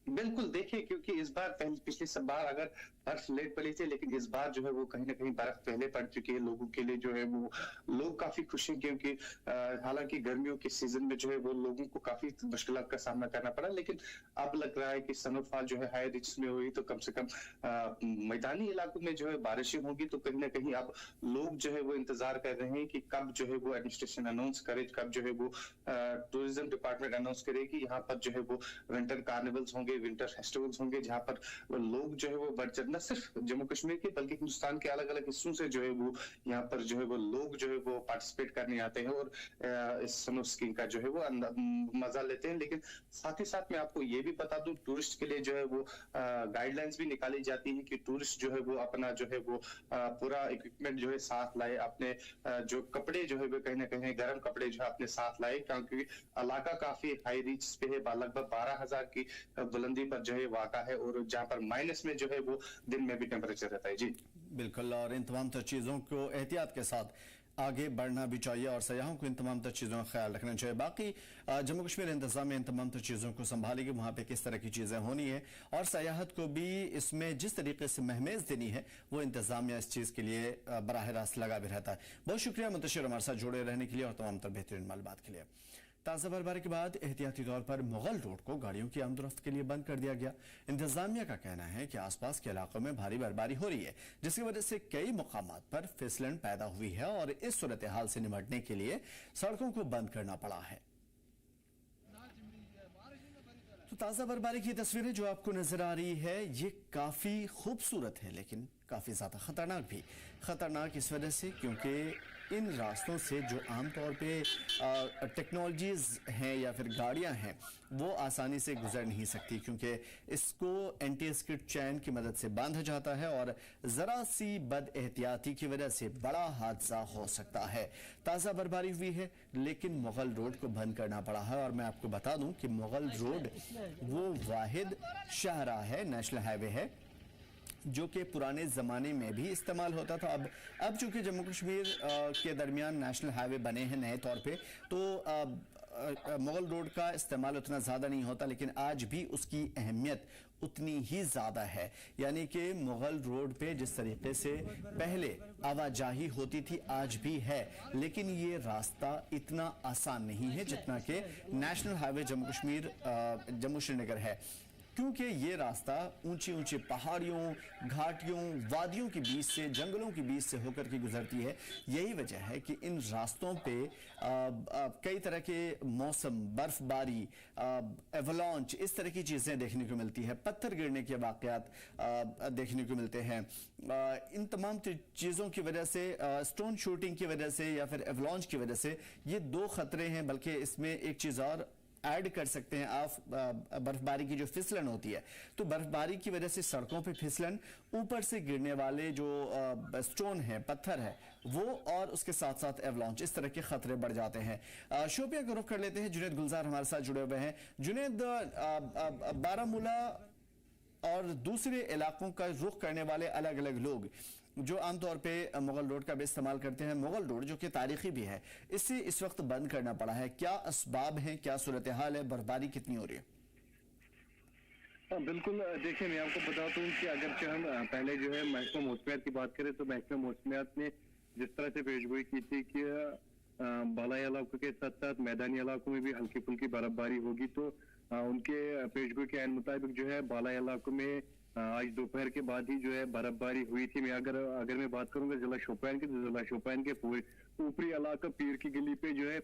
बिल्कुल, देखिए क्योंकि इस बार पिछली सब बार अगर बर्फ लेट पड़ी थी, लेकिन इस बार जो है वो कहीं ना कहीं बर्फ पहले पड़ चुकी है। लोगों के लिए जो है वो लोग काफी खुश हैं, क्योंकि हालांकि गर्मियों के सीजन में जो है वो लोगों को काफी मुश्किलात का सामना करना पड़ा, लेकिन अब लग रहा है कि स्नोफॉल जो है हाई रिच में हुई तो कम से कम मैदानी इलाकों में जो है बारिशें होंगी। तो कहीं ना कहीं अब लोग जो है वो इंतजार कर रहे हैं कि कब जो है वो एडमिनिस्ट्रेशन अनाउंस करे, कब जो है वो टूरिज्म डिपार्टमेंट अनाउंस करे कि यहाँ पर जो है वो विंटर कार्निवल्स होंगे, विंटर फेस्टिवल्स होंगे, जहां पर लोग जो है वो बढ़ चढ़, न सिर्फ जम्मू कश्मीर के बल्कि हिंदुस्तान के अलग अलग हिस्सों से जो है वो यहाँ पर जो है वो लोग जो है वो पार्टिसिपेट करने आते हैं और इस स्नो स्कीइंग का जो है वो मजा लेते हैं। लेकिन साथ ही साथ मैं आपको ये भी बता दूं, टूरिस्ट के लिए जो है वो गाइडलाइंस भी निकाली जाती है कि टूरिस्ट जो है वो अपना जो है वो पूरा इक्विपमेंट जो है साथ लाए, अपने जो कपड़े जो है वो कहीं ना कहीं गर्म कपड़े जो है अपने साथ लाए, क्योंकि इलाका काफी हाई रीच पे है, लगभग 12,000 की बुलंदी पर जो है वाक़ा है, और जहां पर माइनस में जो है वो दिन में भी टेम्परेचर रहता है। जी बिल्कुल, और इन तमाम तर चीज़ों को एहतियात के साथ आगे बढ़ना भी चाहिए और सयाहों को इन तमाम तर चीज़ों का ख्याल रखना चाहिए। बाकी जम्मू कश्मीर इंतजामिया इन तमाम तर चीज़ों को संभालेगी, वहाँ पे किस तरह की चीज़ें होनी है और सयाहत को भी इसमें जिस तरीके से महमेज देनी है वो इंतजामिया इस चीज़ के लिए बराह रास्त लगा भी रहता है। बहुत शुक्रिया मुंतशिर हमारे साथ जुड़े रहने के लिए और तमाम तर बेहतरीन मालूमात के लिए। ताज़ा बर्फबारी के बाद एहतियाती तौर पर मुगल रोड को गाड़ियों की आमदोरफ्त के लिए बंद कर दिया गया। इंतजामिया का कहना है कि आसपास के इलाकों में भारी बर्फबारी हो रही है, जिसकी वजह से कई मुकामात पर फिसलन पैदा हुई है और इस सूरत हाल से निपटने के लिए सड़कों को बंद करना पड़ा है। तो ताज़ा बर्फबारी की तस्वीरें जो आपको नजर आ रही है ये काफ़ी खूबसूरत है, लेकिन काफ़ी ज़्यादा ख़तरनाक भी। ख़तरनाक इस वजह से क्योंकि इन रास्तों से जो आमतौर पे टेक्नोलॉजीज़ हैं या फिर गाड़ियां हैं वो आसानी से गुजर नहीं सकती, क्योंकि इसको एंटी स्किड चैन की मदद से बांधा जाता है और ज़रा सी बद एहतियाती की वजह से बड़ा हादसा हो सकता है। ताज़ा बर्फबारी हुई है, लेकिन मुगल रोड को बंद करना पड़ा है। और मैं आपको बता दूं कि मुगल रोड वो वाहिद शाहराह है, नेशनल हाईवे है, जो कि पुराने ज़माने में भी इस्तेमाल होता था। अब चूंकि जम्मू कश्मीर के दरमियान नेशनल हाईवे बने हैं नए तौर पे, तो मुगल रोड का इस्तेमाल उतना ज़्यादा नहीं होता, लेकिन आज भी उसकी अहमियत उतनी ही ज़्यादा है। यानी कि मुगल रोड पे जिस तरीके से पहले आवाजाही होती थी आज भी है, लेकिन ये रास्ता इतना आसान नहीं है जितना कि नेशनल हाईवे जम्मू कश्मीर जम्मू श्रीनगर है, क्योंकि ये रास्ता ऊंची ऊंची पहाड़ियों, घाटियों, वादियों के बीच से, जंगलों के बीच से होकर के गुजरती है। यही वजह है कि इन रास्तों पे कई तरह के मौसम, बर्फबारी, एवलांच, इस तरह की चीज़ें देखने को मिलती है, पत्थर गिरने के वाक़यात देखने को मिलते हैं। इन तमाम चीज़ों की वजह से, स्टोन शूटिंग की वजह से या फिर एवलांच की वजह से ये दो खतरे हैं। बल्कि इसमें एक चीज़ और ऐड कर सकते हैं आप, बर्फबारी की जो फिसलन होती है, तो बर्फबारी की वजह से सड़कों पे फिसलन, ऊपर से गिरने वाले जो स्टोन है, पत्थर है वो, और उसके साथ साथ एवलांच, इस तरह के खतरे बढ़ जाते हैं। शोपिया का रुख कर लेते हैं, जुनैद गुलजार हमारे साथ जुड़े हुए हैं। जुनैद, बारामूला और दूसरे इलाकों का रुख करने वाले अलग अलग लोग जो आमतौर पे मुगल रोड का भी इस्तेमाल करते हैं, मुगल रोड जो कि तारीखी भी है, इसे इस वक्त बंद करना पड़ा है, क्या असबाब हैं, क्या सूरत हाल है, बर्फबारी कितनी हो रही है? बिल्कुल, देखिए मैं आपको बताता हूँ कि अगर हम पहले जो है महकमा मौसमियात की बात करें तो महकमा मौसमियात ने जिस तरह से पेशगोई की थी कि बालाई इलाकों के साथ साथ मैदानी इलाकों में भी हल्की फुल्की बर्फबारी होगी, तो उनके पेशगोई के मुताबिक जो है बालाई इलाकों में आज दोपहर के बाद ही जो है बर्फबारी हुई थी। मैं अगर मैं बात करूंगा जिला शोपियान की, तो जिला शोपियान के पूरे ऊपरी इलाका पीर की गली पे जो है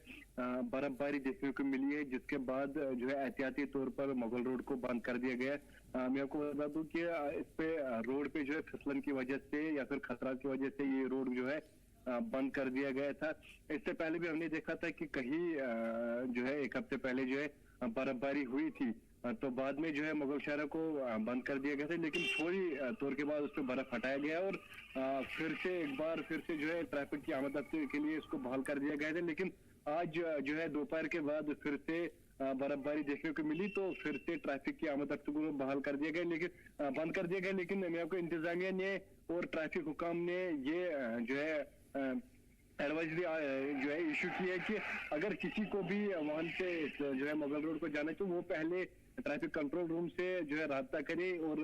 बर्फबारी देखने को मिली है, जिसके बाद जो है एहतियाती तौर पर मुगल रोड को बंद कर दिया गया। मैं आपको बता दूं कि इस पे रोड पे जो है फिसलन की वजह से या फिर खतरा की वजह से ये रोड जो है बंद कर दिया गया था। इससे पहले भी हमने देखा था कि कहीं जो है एक हफ्ते पहले जो है बर्फबारी हुई थी, तो बाद में जो है मुगल शहर को बंद कर दिया गया था, लेकिन थोड़ी तौर के बाद उस पर बर्फ हटाया गया और फिर से जो है ट्रैफिक की आमद-रफ्ती के लिए इसको बहाल कर दिया गया था। लेकिन आज जो है दोपहर के बाद फिर से बर्फबारी देखने को मिली, तो फिर से ट्रैफिक की आमद-रफ्ती को बहाल कर दिया गया, लेकिन बंद कर दिया गया। लेकिन मैं आपको इंतजामिया ने और ट्रैफिक हुकाम ने ये जो है एडवाइजरी जो है इशू की है कि अगर किसी को भी वहां से जो है मुगल रोड को जाना है तो वो पहले ट्रैफिक कंट्रोल रूम से जो है राब्ता करे और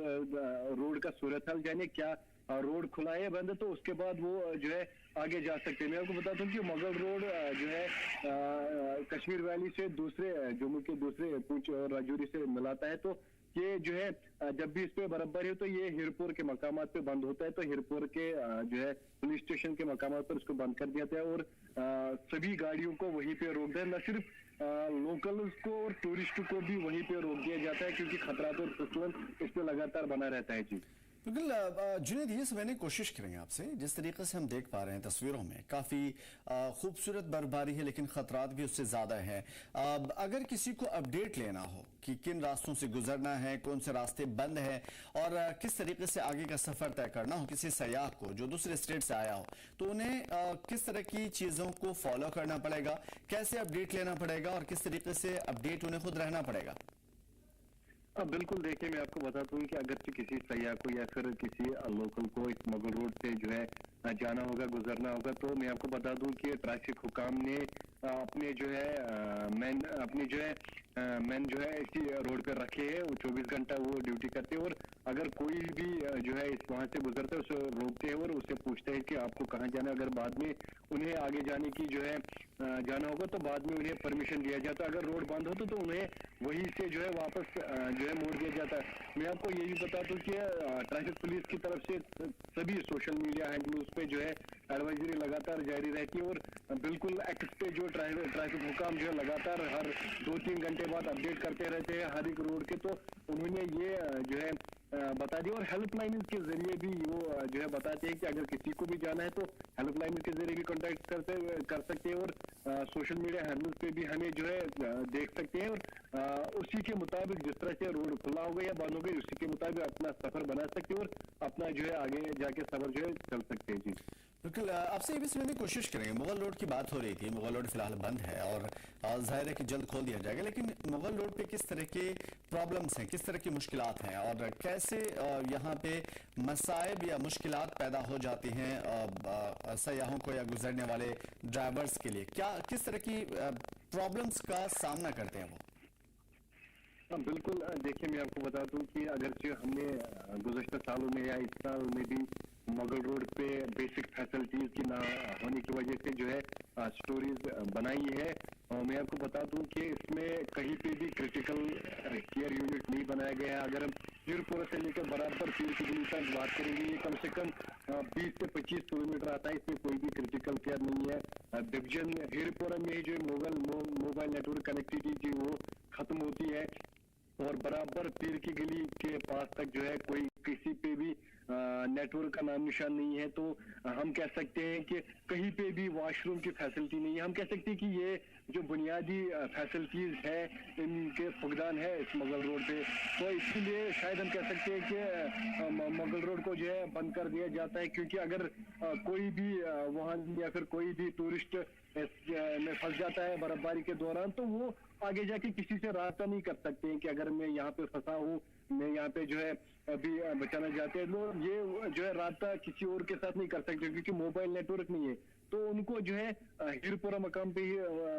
रोड का सूरत हाल जाने, क्या रोड खुला है बंद है, तो उसके बाद वो जो है आगे जा सकते हैं। मैं आपको बताता हूँ कि मुगल रोड जो है कश्मीर वैली से दूसरे जम्मू के दूसरे पुंछ और राजौरी से मिलाता है, तो ये जो है जब भी इस पे बर्फबारी हो तो ये हिरपुर के मकामात पे बंद होता है, तो हिरपुर के जो है पुलिस स्टेशन के मकामात पर इसको बंद कर दिया जाता है और सभी गाड़ियों को वहीं पे रोक दिया, न सिर्फ लोकल्स को और टूरिस्ट को भी वहीं पे रोक दिया जाता है क्योंकि खतरा और फिसलन इस पे लगातार बना रहता है। जी बिल्कुल जुनैद, ये समझने की कोशिश करेंगे आपसे। जिस तरीके से हम देख पा रहे हैं तस्वीरों में काफ़ी खूबसूरत बर्फबारी है लेकिन खतरात भी उससे ज़्यादा है। अगर किसी को अपडेट लेना हो कि किन रास्तों से गुजरना है, कौन से रास्ते बंद हैं और किस तरीके से आगे का सफ़र तय करना हो किसी सयाह को जो दूसरे स्टेट से आया हो, तो उन्हें किस तरह की चीज़ों को फॉलो करना पड़ेगा, कैसे अपडेट लेना पड़ेगा और किस तरीके से अपडेट उन्हें खुद रहना पड़ेगा? बिल्कुल, देखिए मैं आपको बताता हूँ कि अगर किसी सयाह को या फिर किसी लोकल को इस मुगल रोड से जो है जाना होगा, गुजरना होगा, तो मैं आपको बता दूं कि ट्रैफिक हुकाम ने अपने जो है मैन जो है इसी रोड पे रखे हैं, वो 24 घंटा वो ड्यूटी करते हैं और अगर कोई भी जो है इस वहां से गुजरता है उसे रोकते हैं और उससे पूछते हैं कि आपको कहाँ जाना है। अगर बाद में उन्हें आगे जाने की जो है जाना होगा तो बाद में उन्हें परमिशन दिया जाता है। अगर रोड बंद हो तो उन्हें वहीं से जो है वापस जो है मोड़ दिया जाता है। मैं आपको ये भी बता दूं कि ट्रैफिक पुलिस की तरफ से सभी सोशल मीडिया हैंडल्स पे जो है एडवाइजरी लगातार जारी रहती है और बिल्कुल एक्स पे जो ट्रैफिक हुकाम जो है लगातार हर 2-3 घंटे बाद अपडेट करते रहते हैं हर एक रोड के, तो उन्होंने ये जो है बता दिया और हेल्पलाइन के जरिए भी वो जो है बताते हैं कि अगर किसी को भी जाना है तो हेल्पलाइन के जरिए भी कॉन्टेक्ट कर सकते हैं और सोशल मीडिया हैंडल्स पे भी हमें जो है देख सकते हैं और उसी के मुताबिक जिस तरह से रोड खुला हो गया या बंद हो गई उसी के मुताबिक अपना सफर बना सकते हैं और अपना जो है आगे जाके सफर जो है चल सकते हैं। जी बिल्कुल, आपसे ये भी समझने की कोशिश करेंगे। मुगल रोड की बात हो रही थी, मुगल रोड फिलहाल बंद है और जाहिर है कि जल्द खोल दिया जाएगा, लेकिन मुगल रोड पे किस तरह के प्रॉब्लम्स हैं, किस तरह की मुश्किलात हैं और कैसे यहाँ पे मसाइब या मुश्किलात पैदा हो जाती हैं सयाहों को या गुजरने वाले ड्राइवर्स के लिए, क्या किस तरह की प्रॉब्लम्स का सामना करते हैं वो? बिल्कुल, देखिए मैं आपको बता दूं कि अगर हमने गुज़श्ता सालों में या इस साल में भी मुगल रोड पे बेसिक फैसिलिटीज की ना होने की वजह से जो है स्टोरीज बनाई है, और मैं आपको बता दूं कि इसमें कहीं पे भी क्रिटिकल केयर यूनिट नहीं बनाया गया है। अगर हम हीरपुरा से लेकर बराबर 3 किलोमीटर बात करेंगे, ये कम से कम 20 से 25 किलोमीटर आता है, इसमें कोई भी क्रिटिकल केयर नहीं है। डिवीजन हीरपुरा में जो मोबाइल नेटवर्क कनेक्टिविटी वो खत्म होती है और बराबर पीर की गली के पास तक जो है कोई किसी पे भी नेटवर्क का नाम निशान नहीं है, तो हम कह सकते हैं कि कहीं पे भी वॉशरूम की फैसिलिटी नहीं है। हम कह सकते हैं कि ये जो बुनियादी फैसिलिटीज है इनके फुकदान है इस मुगल रोड पे, तो इसलिए शायद हम कह सकते हैं कि मुगल रोड को जो है बंद कर दिया जाता है, क्योंकि अगर कोई भी वाहन या फिर कोई भी टूरिस्ट में फंस जाता है बर्फबारी के दौरान, तो वो आगे जाके किसी से रास्ता नहीं कर सकते हैं कि अगर मैं यहाँ पे फंसा हूँ, मैं यहाँ पे जो है अभी बचाना चाहते हैं, लोग ये जो है रास्ता किसी और के साथ नहीं कर सकते क्योंकि मोबाइल नेटवर्क नहीं है, तो उनको जो है हीरपुरा मकाम पे ही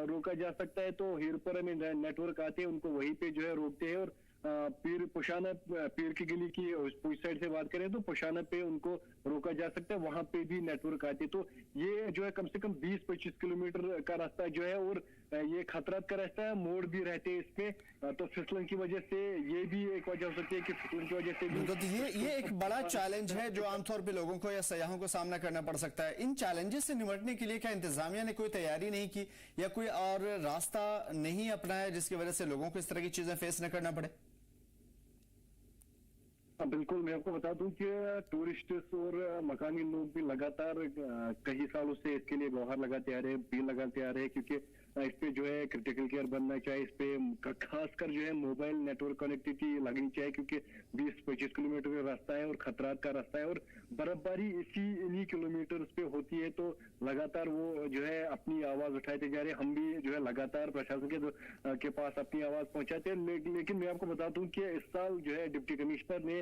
रोका जा सकता है। तो हीरपुरा में नेटवर्क आते हैं, उनको वहीं पे जो है रोकते हैं और पीर की गली की उस साइड से बात करें तो पुशाना पे उनको रोका जा सकता है, वहां पे भी नेटवर्क आते। तो ये जो है कम से कम 20-25 किलोमीटर का रास्ता जो है और ये खतरात का रास्ता है, मोड़ भी रहते हैं इसमें, तो फिसलन की वजह से ये भी एक वजह हो सकती है कि फिसलन की वजह से भी तो ये एक बड़ा चैलेंज है जो आमतौर पे लोगों को या सयाहों को सामना करना पड़ सकता है। इन चैलेंजेस से निपटने के लिए क्या इंतजामिया ने कोई तैयारी नहीं की या कोई और रास्ता नहीं अपनाया जिसकी वजह से लोगों को इस तरह की चीजें फेस न करना पड़े? बिल्कुल, मैं आपको बता दूं कि टूरिस्ट्स और मकानी लोग भी लगातार कई सालों से इसके लिए गुहार लगाते आ रहे हैं, अपील लगाते आ रहे हैं, क्योंकि इस पे जो है क्रिटिकल केयर बनना चाहिए, इस पे खासकर जो है मोबाइल नेटवर्क कनेक्टिविटी लगनी चाहिए, क्योंकि 20-25 किलोमीटर का रास्ता है और खतरात का रास्ता है और बर्फबारी इन्हीं किलोमीटर्स पे होती है, तो लगातार वो जो है अपनी आवाज उठाते जा रहे हैं। हम भी जो है लगातार प्रशासन के पास अपनी आवाज पहुंचाते हैं, लेकिन मैं आपको बता दूं कि इस साल जो है डिप्टी कमिश्नर ने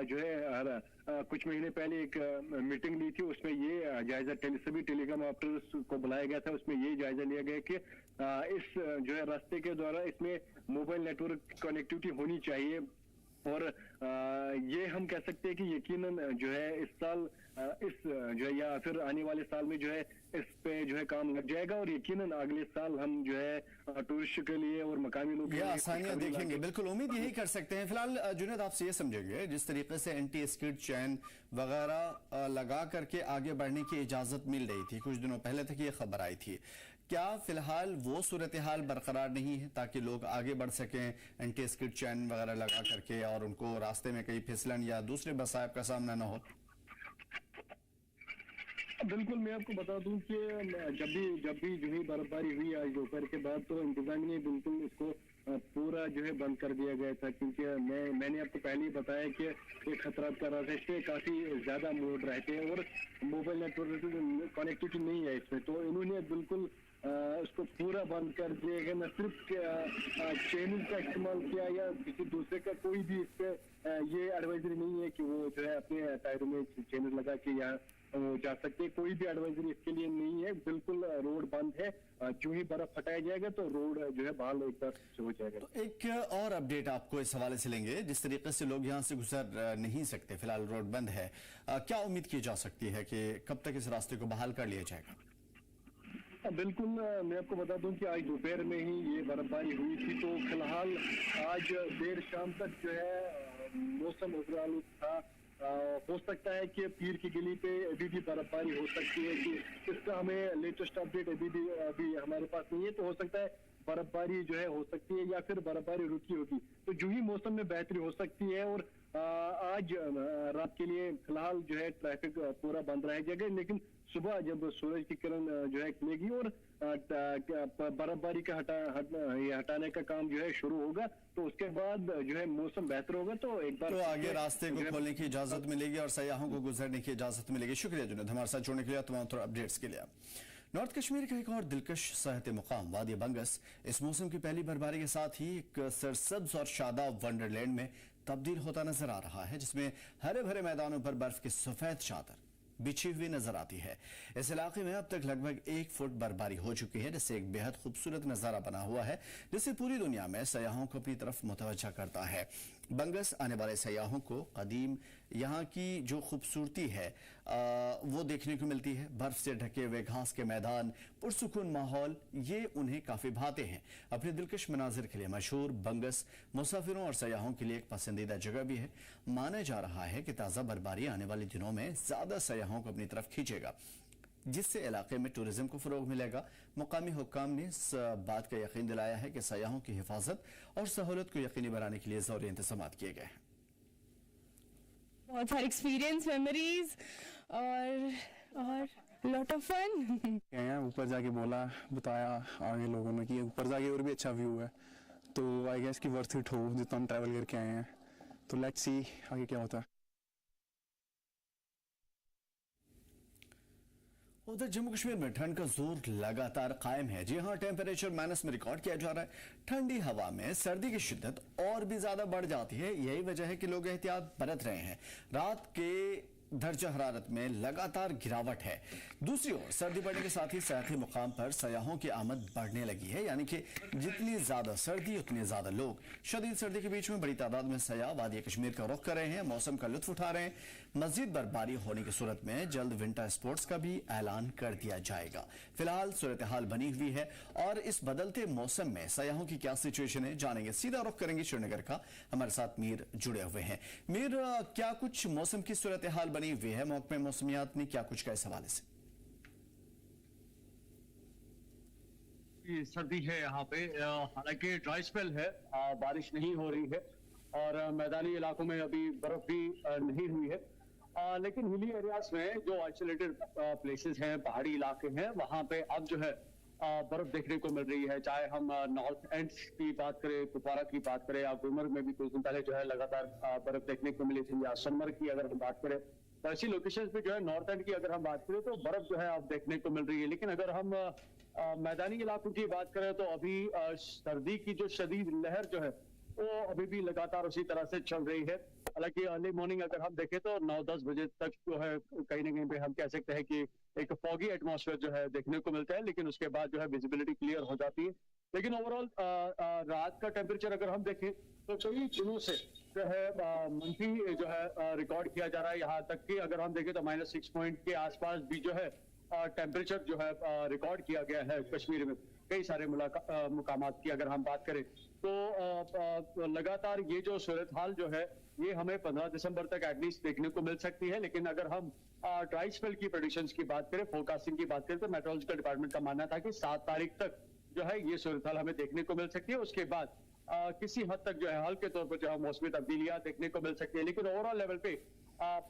जो है कुछ महीने पहले एक मीटिंग ली थी, उसमें ये जायजा सभी टेलीकॉम ऑपरेटर्स को बुलाया गया था। उसमें ये जायजा लिया गया कि इस जो है रास्ते के द्वारा इसमें मोबाइल नेटवर्क कनेक्टिविटी होनी चाहिए, और ये हम कह सकते हैं कि यकीनन जो है इस साल इस जो है या फिर आने वाले साल में जो है इस पे जो है काम लग जाएगा, और यकीनन अगले साल हम जो है टूरिस्ट के लिए और मकामी लोगों के ये लिए आसानियां देखेंगे। बिल्कुल उम्मीद यही कर सकते हैं। फिलहाल जुनैद, आपसे ये समझेंगे, जिस तरीके से एंटी स्किड चैन वगैरह लगा करके आगे बढ़ने की इजाजत मिल रही थी, कुछ दिनों पहले तक ये खबर आई थी, क्या फिलहाल वो सूरत हाल बरकरार नहीं है ताकि लोग आगे बढ़ सकें एंटी स्किड चैन वगैरह लगा करके, और उनको रास्ते में कहीं फिसलन या दूसरे मसाइब का सामना न हो? बिल्कुल, मैं आपको बता दूं कि जब भी जो है बर्फबारी हुई आज दोपहर के बाद, तो इंतजामिया ने बिल्कुल इसको पूरा जो है बंद कर दिया गया था, क्योंकि मैंने आपको पहले ही बताया कि एक खतरात का रास्ते पे काफी ज्यादा मोड़ रहते हैं और मोबाइल नेटवर्क कनेक्टिविटी नहीं है इसमें, तो इन्होंने बिल्कुल उसको पूरा बंद कर दिया गया। न सिर्फ चैनल का इस्तेमाल किया या किसी दूसरे का, कोई भी इस पे ये एडवाइजरी नहीं है कि वो जो है अपने टायरों में चैनल लगा के यहाँ जा सकते, कोई भी एडवाइजरी इसके लिए नहीं है। बिल्कुल रोड बंद है, जो ही बर्फ हटाया जाएगा तो रोड जो है बहाल एक बार हो जाएगा। तो एक और अपडेट आपको इस हवाले से लेंगे, जिस तरीके से लोग यहाँ से गुजर नहीं सकते, फिलहाल रोड बंद है, क्या उम्मीद की जा सकती है कि कब तक इस रास्ते को बहाल कर लिया जाएगा? बिल्कुल, मैं आपको बता दूं कि आज दोपहर में ही ये बर्फबारी हुई थी, तो फिलहाल आज देर शाम तक जो है मौसम ओवरऑल था। हो सकता है कि पीर की गली पे अभी भी बर्फबारी हो सकती है, कि इसका हमें लेटेस्ट अपडेट अभी हमारे पास नहीं है, तो हो सकता है बर्फबारी जो है हो सकती है या फिर बर्फबारी रुकी होगी, तो जो ही मौसम में बेहतरी हो सकती है। और आज रात के लिए फिलहाल जो है ट्रैफिक पूरा बंद रह जाएगा, लेकिन सुबह जब सूरज की किरण जो है खिलेगी और बर्फबारी का हटाने का काम जो है शुरू होगा, तो उसके बाद जो है मौसम बेहतर होगा, तो एक बार तो आगे रास्ते को खोलने की इजाजत मिलेगी और सयाहों को गुजरने की इजाजत मिलेगी। शुक्रिया जुनैद हमारे साथ जुड़ने के लिए, तमाम तरह अपडेट्स के लिए। नॉर्थ कश्मीर का एक और दिलकश सयाहती मुकाम वादी बंगस इस मौसम की पहली बर्फबारी के साथ ही एक सरसब्ज और शादाब वंडरलैंड में तब्दील होता नजर आ रहा है, जिसमें हरे भरे मैदानों पर बर्फ की सफेद चादर बिछी हुई नजर आती है। इस इलाके में अब तक लगभग 1 फुट बर्फबारी हो चुकी है, जिससे एक बेहद खूबसूरत नजारा बना हुआ है, जिससे पूरी दुनिया में सयाहों को अपनी तरफ मुतवज्जा करता है। बंगस आने वाले सयाहों को कदीम यहाँ की जो खूबसूरती है वो देखने को मिलती है। बर्फ से ढके हुए घास के मैदान, पुरसुकून माहौल, ये उन्हें काफी भाते हैं। अपने दिलकश मनाजिर के लिए मशहूर बंगस मुसाफिरों और सयाहों के लिए एक पसंदीदा जगह भी है। माना जा रहा है कि ताज़ा बर्फबारी आने वाले दिनों में ज्यादा सयाहों को अपनी तरफ खींचेगा, जिससे इलाके में टूरिज्म को फरोग मिलेगा। मुकामी हुक्काम ने इस बात का यकीन दिलाया है कि सयाहों की हिफाजत और सहूलत को यकीनी बनाने के लिए ज़रूरी इंतजाम किए गए हैं। बहुत सारे एक्सपीरियंस, मेमोरीज और लॉट ऑफ फन। ऊपर जाके बताया आगे लोगों ने कि ऊपर जाके और भी अच्छा व्यू है, तो आई गेस कि वर्थ इट हो जितना हम ट्रैवल करके आए हैं। तो लेट्स सी आगे क्या होता है। उधर जम्मू कश्मीर में ठंड का जोर लगातार कायम है। जी हां, टेम्परेचर माइनस में रिकॉर्ड किया जा रहा है। ठंडी हवा में सर्दी की शिद्दत और भी ज्यादा बढ़ जाती है। यही वजह है कि लोग एहतियात बरत रहे हैं। रात के दर्जा हरारत में लगातार गिरावट है। दूसरी ओर सर्दी बढ़ने के साथ ही सयाहती मुकाम पर सयाहों की आमद बढ़ने लगी है, यानी कि जितनी ज्यादा सर्दी उतने ज्यादा लोग शदीद सर्दी के बीच में बड़ी तादाद में सयाह वादी कश्मीर का रुख कर रहे हैं, मौसम का लुत्फ उठा रहे हैं। मजीद बर्फबारी होने की सूरत में जल्द विंटर स्पोर्ट्स का भी ऐलान कर दिया जाएगा। फिलहाल सूरत हाल बनी हुई है और इस बदलते मौसम में सयाहों की क्या सिचुएशन है जानेंगे। सीधा रुख करेंगे श्रीनगर का, हमारे साथ मीर जुड़े हुए हैं। मीर, क्या कुछ मौसम की सूरत हाल बनी हुई है? महकमे मौसमियात ने क्या कुछ का इस हवाले से? सर्दी है यहाँ पे, हालांकि ड्राई स्पेल है, बारिश नहीं हो रही है और मैदानी इलाकों में अभी बर्फ भी नहीं हुई है, लेकिन हिली एरियाज में जो आइसोलेटेड प्लेसेस हैं, पहाड़ी इलाके हैं, वहां पे अब जो है बर्फ देखने को मिल रही है। चाहे हम नॉर्थ एंड की बात करें, कुपवारा की बात करें, या गुलमर्ग में भी कुछ दिन पहले जो है लगातार बर्फ देखने को मिली थी, या सोनमर्ग की अगर हम बात करें तो ऐसी लोकेशन पे जो है नॉर्थ एंड की अगर हम बात करें तो बर्फ जो है आप देखने को मिल रही है। लेकिन अगर हम मैदानी इलाकों की बात करें तो अभी सर्दी की जो शदीद लहर जो है वो अभी भी लगातार उसी तरह से चल रही है। हालांकि अर्ली मॉर्निंग अगर हम देखें तो 9-10 बजे तक जो है कहीं ना कहीं पे हम कह सकते हैं कि एक फॉगी एटमॉस्फेयर जो है देखने को मिलता है, लेकिन उसके बाद जो है विजिबिलिटी क्लियर हो जाती है। लेकिन ओवरऑल रात का टेम्परेचर अगर हम देखें तो कई दिनों से जो है मंफी जो है रिकॉर्ड किया जा रहा है। यहाँ तक कि अगर हम देखें तो -6 पॉइंट के आसपास भी जो है टेम्परेचर जो है रिकॉर्ड किया गया है कश्मीर में कई सारे मुकामात की अगर हम बात करें तो लगातार ये जो सूरत हाल जो है ये हमें 15 दिसंबर तक एटलीस्ट देखने को मिल सकती है। लेकिन अगर हम ड्राई स्पेल की प्रेडिक्शंस की बात करें, फोरकास्टिंग की बात करें तो मेट्रोलॉजिकल डिपार्टमेंट का मानना था कि 7 तारीख तक जो है ये सूरत हाल हमें देखने को मिल सकती है। उसके बाद किसी हद तक जो है हल्के तौर पर जो है मौसमी तब्दीलियां देखने को मिल सकती है। लेकिन ओवरऑल लेवल पे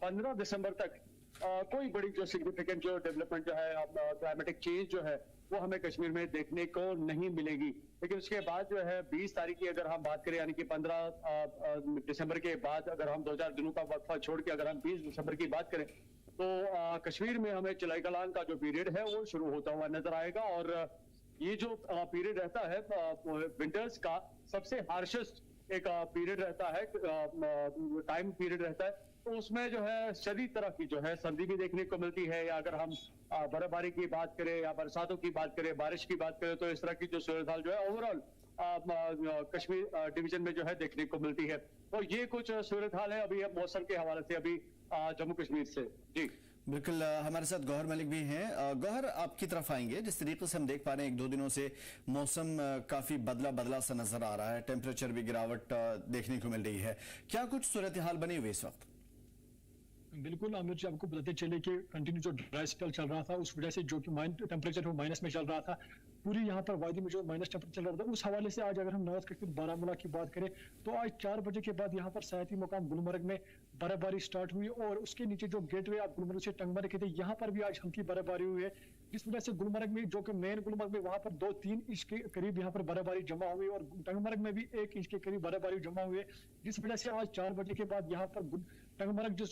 15 दिसंबर तक कोई बड़ी जो सिग्निफिकेंट जो डेवलपमेंट जो है क्लाइमेटिक चेंज जो है वो हमें कश्मीर में देखने को नहीं मिलेगी। लेकिन उसके बाद जो है 20 तारीख की अगर हम बात करें यानी कि 15 दिसंबर के बाद अगर हम 2-4 दिनों का वक्फा छोड़ के अगर हम 20 दिसंबर की बात करें तो कश्मीर में हमें चलाई कलान का जो पीरियड है वो शुरू होता हुआ नजर आएगा। और ये जो पीरियड रहता है विंटर्स का सबसे हार्शेस्ट एक पीरियड रहता है, टाइम पीरियड रहता है, तो उसमें जो है शदीद तरह की जो है सर्दी भी देखने को मिलती है। या अगर हम बर्फबारी की बात करें या बरसातों की बात करें, बारिश की बात करें तो इस तरह की जो सूरत हाल जो है ओवरऑल कश्मीर डिवीजन में जो है देखने को मिलती है। तो ये कुछ सूरत हाल है अभी मौसम के हवाले से अभी जम्मू कश्मीर से। जी बिल्कुल, हमारे साथ गौहर मलिक भी हैं। गौहर, आपकी तरफ आएंगे। जिस तरीके से हम देख पा रहे हैं 1-2 दिनों से मौसम काफी बदला सा नजर आ रहा है, टेम्परेचर भी गिरावट देखने को मिल रही है, क्या कुछ सूरत हाल बनी हुई इस वक्त? बिल्कुल आमिर जी, आपको बताते चले कि कंटिन्यू जो ड्राई स्पेल चल रहा था उस वजह से जो कि टेम्परेचर वो माइनस में चल रहा था, पूरी यहाँ पर वादी में जो माइनस टेम्परेचर चल रहा था, उस हवाले से आज अगर हम नॉर्थ कश्मीर बारामूला की बात करें तो आज 4 बजे के बाद यहाँ पर सयाती मुकाम गुलमर्ग में बर्फबारी स्टार्ट हुई और उसके नीचे जो गेटवे आप गुलमर्ग से टंगमर्ग के थे यहाँ पर भी आज हल्की बर्फबारी हुई है, जिस वजह से गुलमर्ग में जो कि मेन गुलमर्ग में वहाँ पर 2-3 इंच के करीब यहाँ पर बर्फबारी जमा हुई और टंगमर्ग में भी 1 इंच के करीब बर्फबारी जमा हुई है, जिस वजह से आज 4 बजे के बाद यहाँ पर टंगमर्ग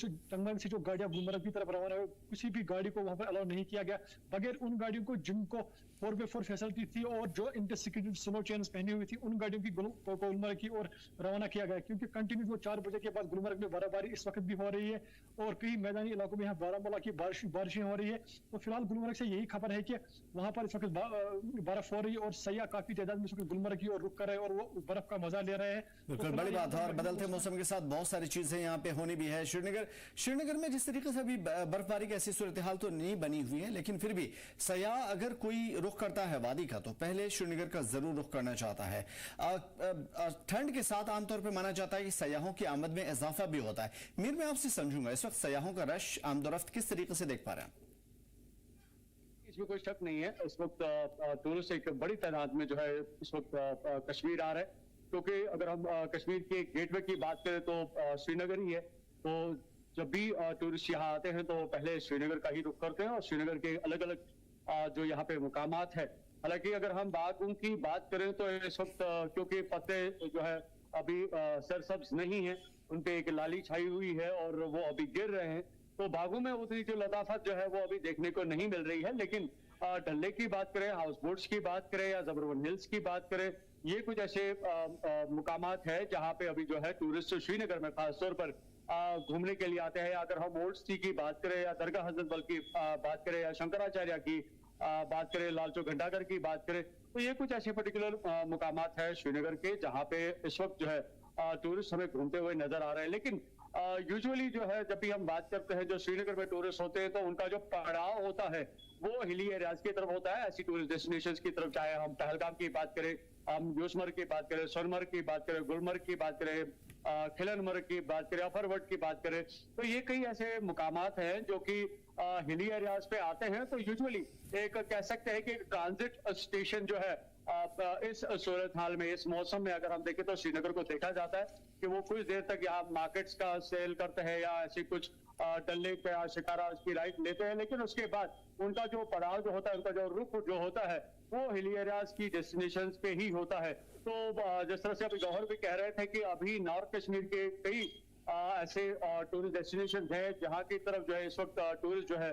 से जो गाड़ियां गुलमर्ग की तरफ रवाना है किसी भी गाड़ी को वहां पर अलाउ नहीं किया गया बगैर उन गाड़ियों को जिनको 4x4 फैसिलिटी थी और जो इंटरसिक्यूटिव स्नो चेन्स पहनी हुई थी उन गाड़ियों की गुलमर्ग की ओर रवाना किया गया, क्योंकि कंटिन्यू वो 4 बजे के बाद गुलमर्ग में बर्फबारी इस वक्त भी हो रही है और कई मैदानी इलाकों में यहाँ बारामूला की बारिशें हो रही है। तो फिलहाल गुलमर्ग से यही खबर है कि वहां पर इस वक्त बर्फ हो रही है और सयाह काफी तादाद में इस वक्त गुलमर्ग की ओर रुक कर रहे हैं और वो बर्फ का मजा ले रहे हैं। बिल्कुल बड़ी बात है और बदलते मौसम के साथ बहुत सारी चीजें यहाँ पे होनी भी है। श्रीनगर में जिस तरीके से अभी बर्फबारी की ऐसी सूरत हाल तो नहीं बनी हुई है, लेकिन फिर भी सयाह अगर कोई रुख करता है वादी का तो पहले श्रीनगर का जरूर रुख करना चाहता है। ठंड के साथ आमतौर पर माना जाता है कि सयाहों की आमद में इजाफा भी होता है। मीर, मैं आपसे समझूंगा इस वक्त सयाहों का रश आमदोरफ्त किस तरीके से देख पा रहे हैं? इसमें कोई शक नहीं है, इस वक्त टूरिस्ट एक बड़ी तादाद में जो है इस वक्त कश्मीर आ रहे हैं, क्योंकि अगर हम कश्मीर के गेटवे की बात करें तो श्रीनगर ही है। तो जब भी टूरिस्ट यहाँ आते हैं तो पहले श्रीनगर का ही रुख करते हैं और श्रीनगर के अलग अलग जो यहाँ पे मुकामात है। हालांकि अगर हम बागों की बात करें तो इस वक्त क्योंकि पत्ते जो है अभी सरसब्ज नहीं है, उन पे एक लाली छाई हुई है और वो अभी गिर रहे हैं, तो बागों में उतनी जो लताफत जो है वो अभी देखने को नहीं मिल रही है। लेकिन डल लेक की बात करें, हाउस बोट्स की बात करें या जबरवन हिल्स की बात करें, ये कुछ ऐसे मुकामात है जहाँ पे अभी जो है टूरिस्ट श्रीनगर में खासतौर पर घूमने के लिए आते हैं। अगर हम ओल्ड सिटी की बात करें या दरगाह हजरत बल की बात करें या शंकराचार्य की बात करें, लाल चौक घंटाघर की बात करें, तो ये कुछ ऐसे पर्टिकुलर मुकामात है श्रीनगर के जहाँ पे इस वक्त जो है टूरिस्ट हमें घूमते हुए नजर आ रहे हैं। लेकिन यूजुअली जो है जब भी हम बात करते हैं जो श्रीनगर में टूरिस्ट होते हैं तो उनका जो पड़ाव होता है वो हिली एरियाज की तरफ होता है, ऐसी टूरिस्ट डेस्टिनेशंस की तरफ, चाहे हम पहलगाम की बात करें, हम यूसमर्ग की बात करें, सोनमर्ग की बात करें, गुलमर्ग की बात करें, खिलनमर्ग की बात करें, अफरवट की बात करें, तो ये कई ऐसे मुकामात हैं जो कि हिली एरियाज पे आते हैं। तो यूजुअली एक कह सकते हैं कि ट्रांजिट स्टेशन जो है इस सूरत हाल में, इस मौसम में अगर हम देखें तो श्रीनगर को देखा जाता है कि वो कुछ देर तक यहाँ मार्केट्स का सेल करते हैं या ऐसी कुछ डल लेक पे या शिकारा की राइड लेते हैं, लेकिन उसके बाद उनका जो पड़ाव जो होता है, उनका जो रुख जो होता है वो हिली एरियाज की डेस्टिनेशंस पे ही होता है। तो जिस तरह से अभी गौहर भी कह रहे थे कि अभी नॉर्थ कश्मीर के कई ऐसे टूरिस्ट डेस्टिनेशन है जहाँ की तरफ जो है इस वक्त टूरिस्ट जो है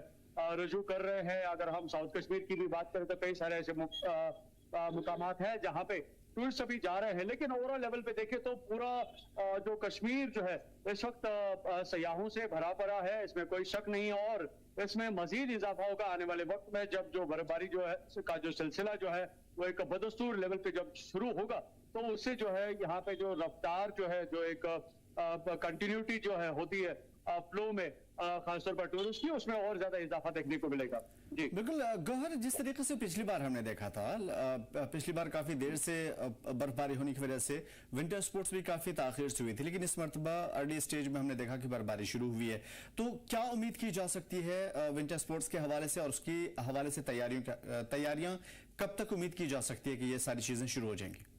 रुजू कर रहे हैं। अगर हम साउथ कश्मीर की भी बात करें तो कई सारे ऐसे मुकामात हैं जहाँ पे टूरिस्ट अभी जा रहे हैं, लेकिन ओवरऑल लेवल पे देखें तो पूरा जो कश्मीर जो है इस वक्त सयाहों से भरा पड़ा है, इसमें कोई शक नहीं। और इसमें मजीद इजाफा होगा आने वाले वक्त में, जब जो बर्फबारी जो है का जो सिलसिला जो है वो एक बदस्तूर लेवल पे जब शुरू होगा तो उससे जो है यहाँ पे जो रफ्तार जो है, जो एक कंटिन्यूटी जो है होती है फ्लो में खासतौर पर टूरिस्ट की, उसमें और ज्यादा इजाफा देखने को मिलेगा। जी बिल्कुल गौहर, जिस तरीके से पिछली बार हमने देखा था, पिछली बार काफी देर से बर्फबारी होने की वजह से विंटर स्पोर्ट्स भी काफी ताखिर से हुई थी, लेकिन इस मरतबा अर्ली स्टेज में हमने देखा कि बर्फबारी शुरू हुई है। तो क्या उम्मीद की जा सकती है विंटर स्पोर्ट्स के हवाले से, और उसकी हवाले से तैयारियां कब तक उम्मीद की जा सकती है कि ये सारी चीजें शुरू हो जाएंगी?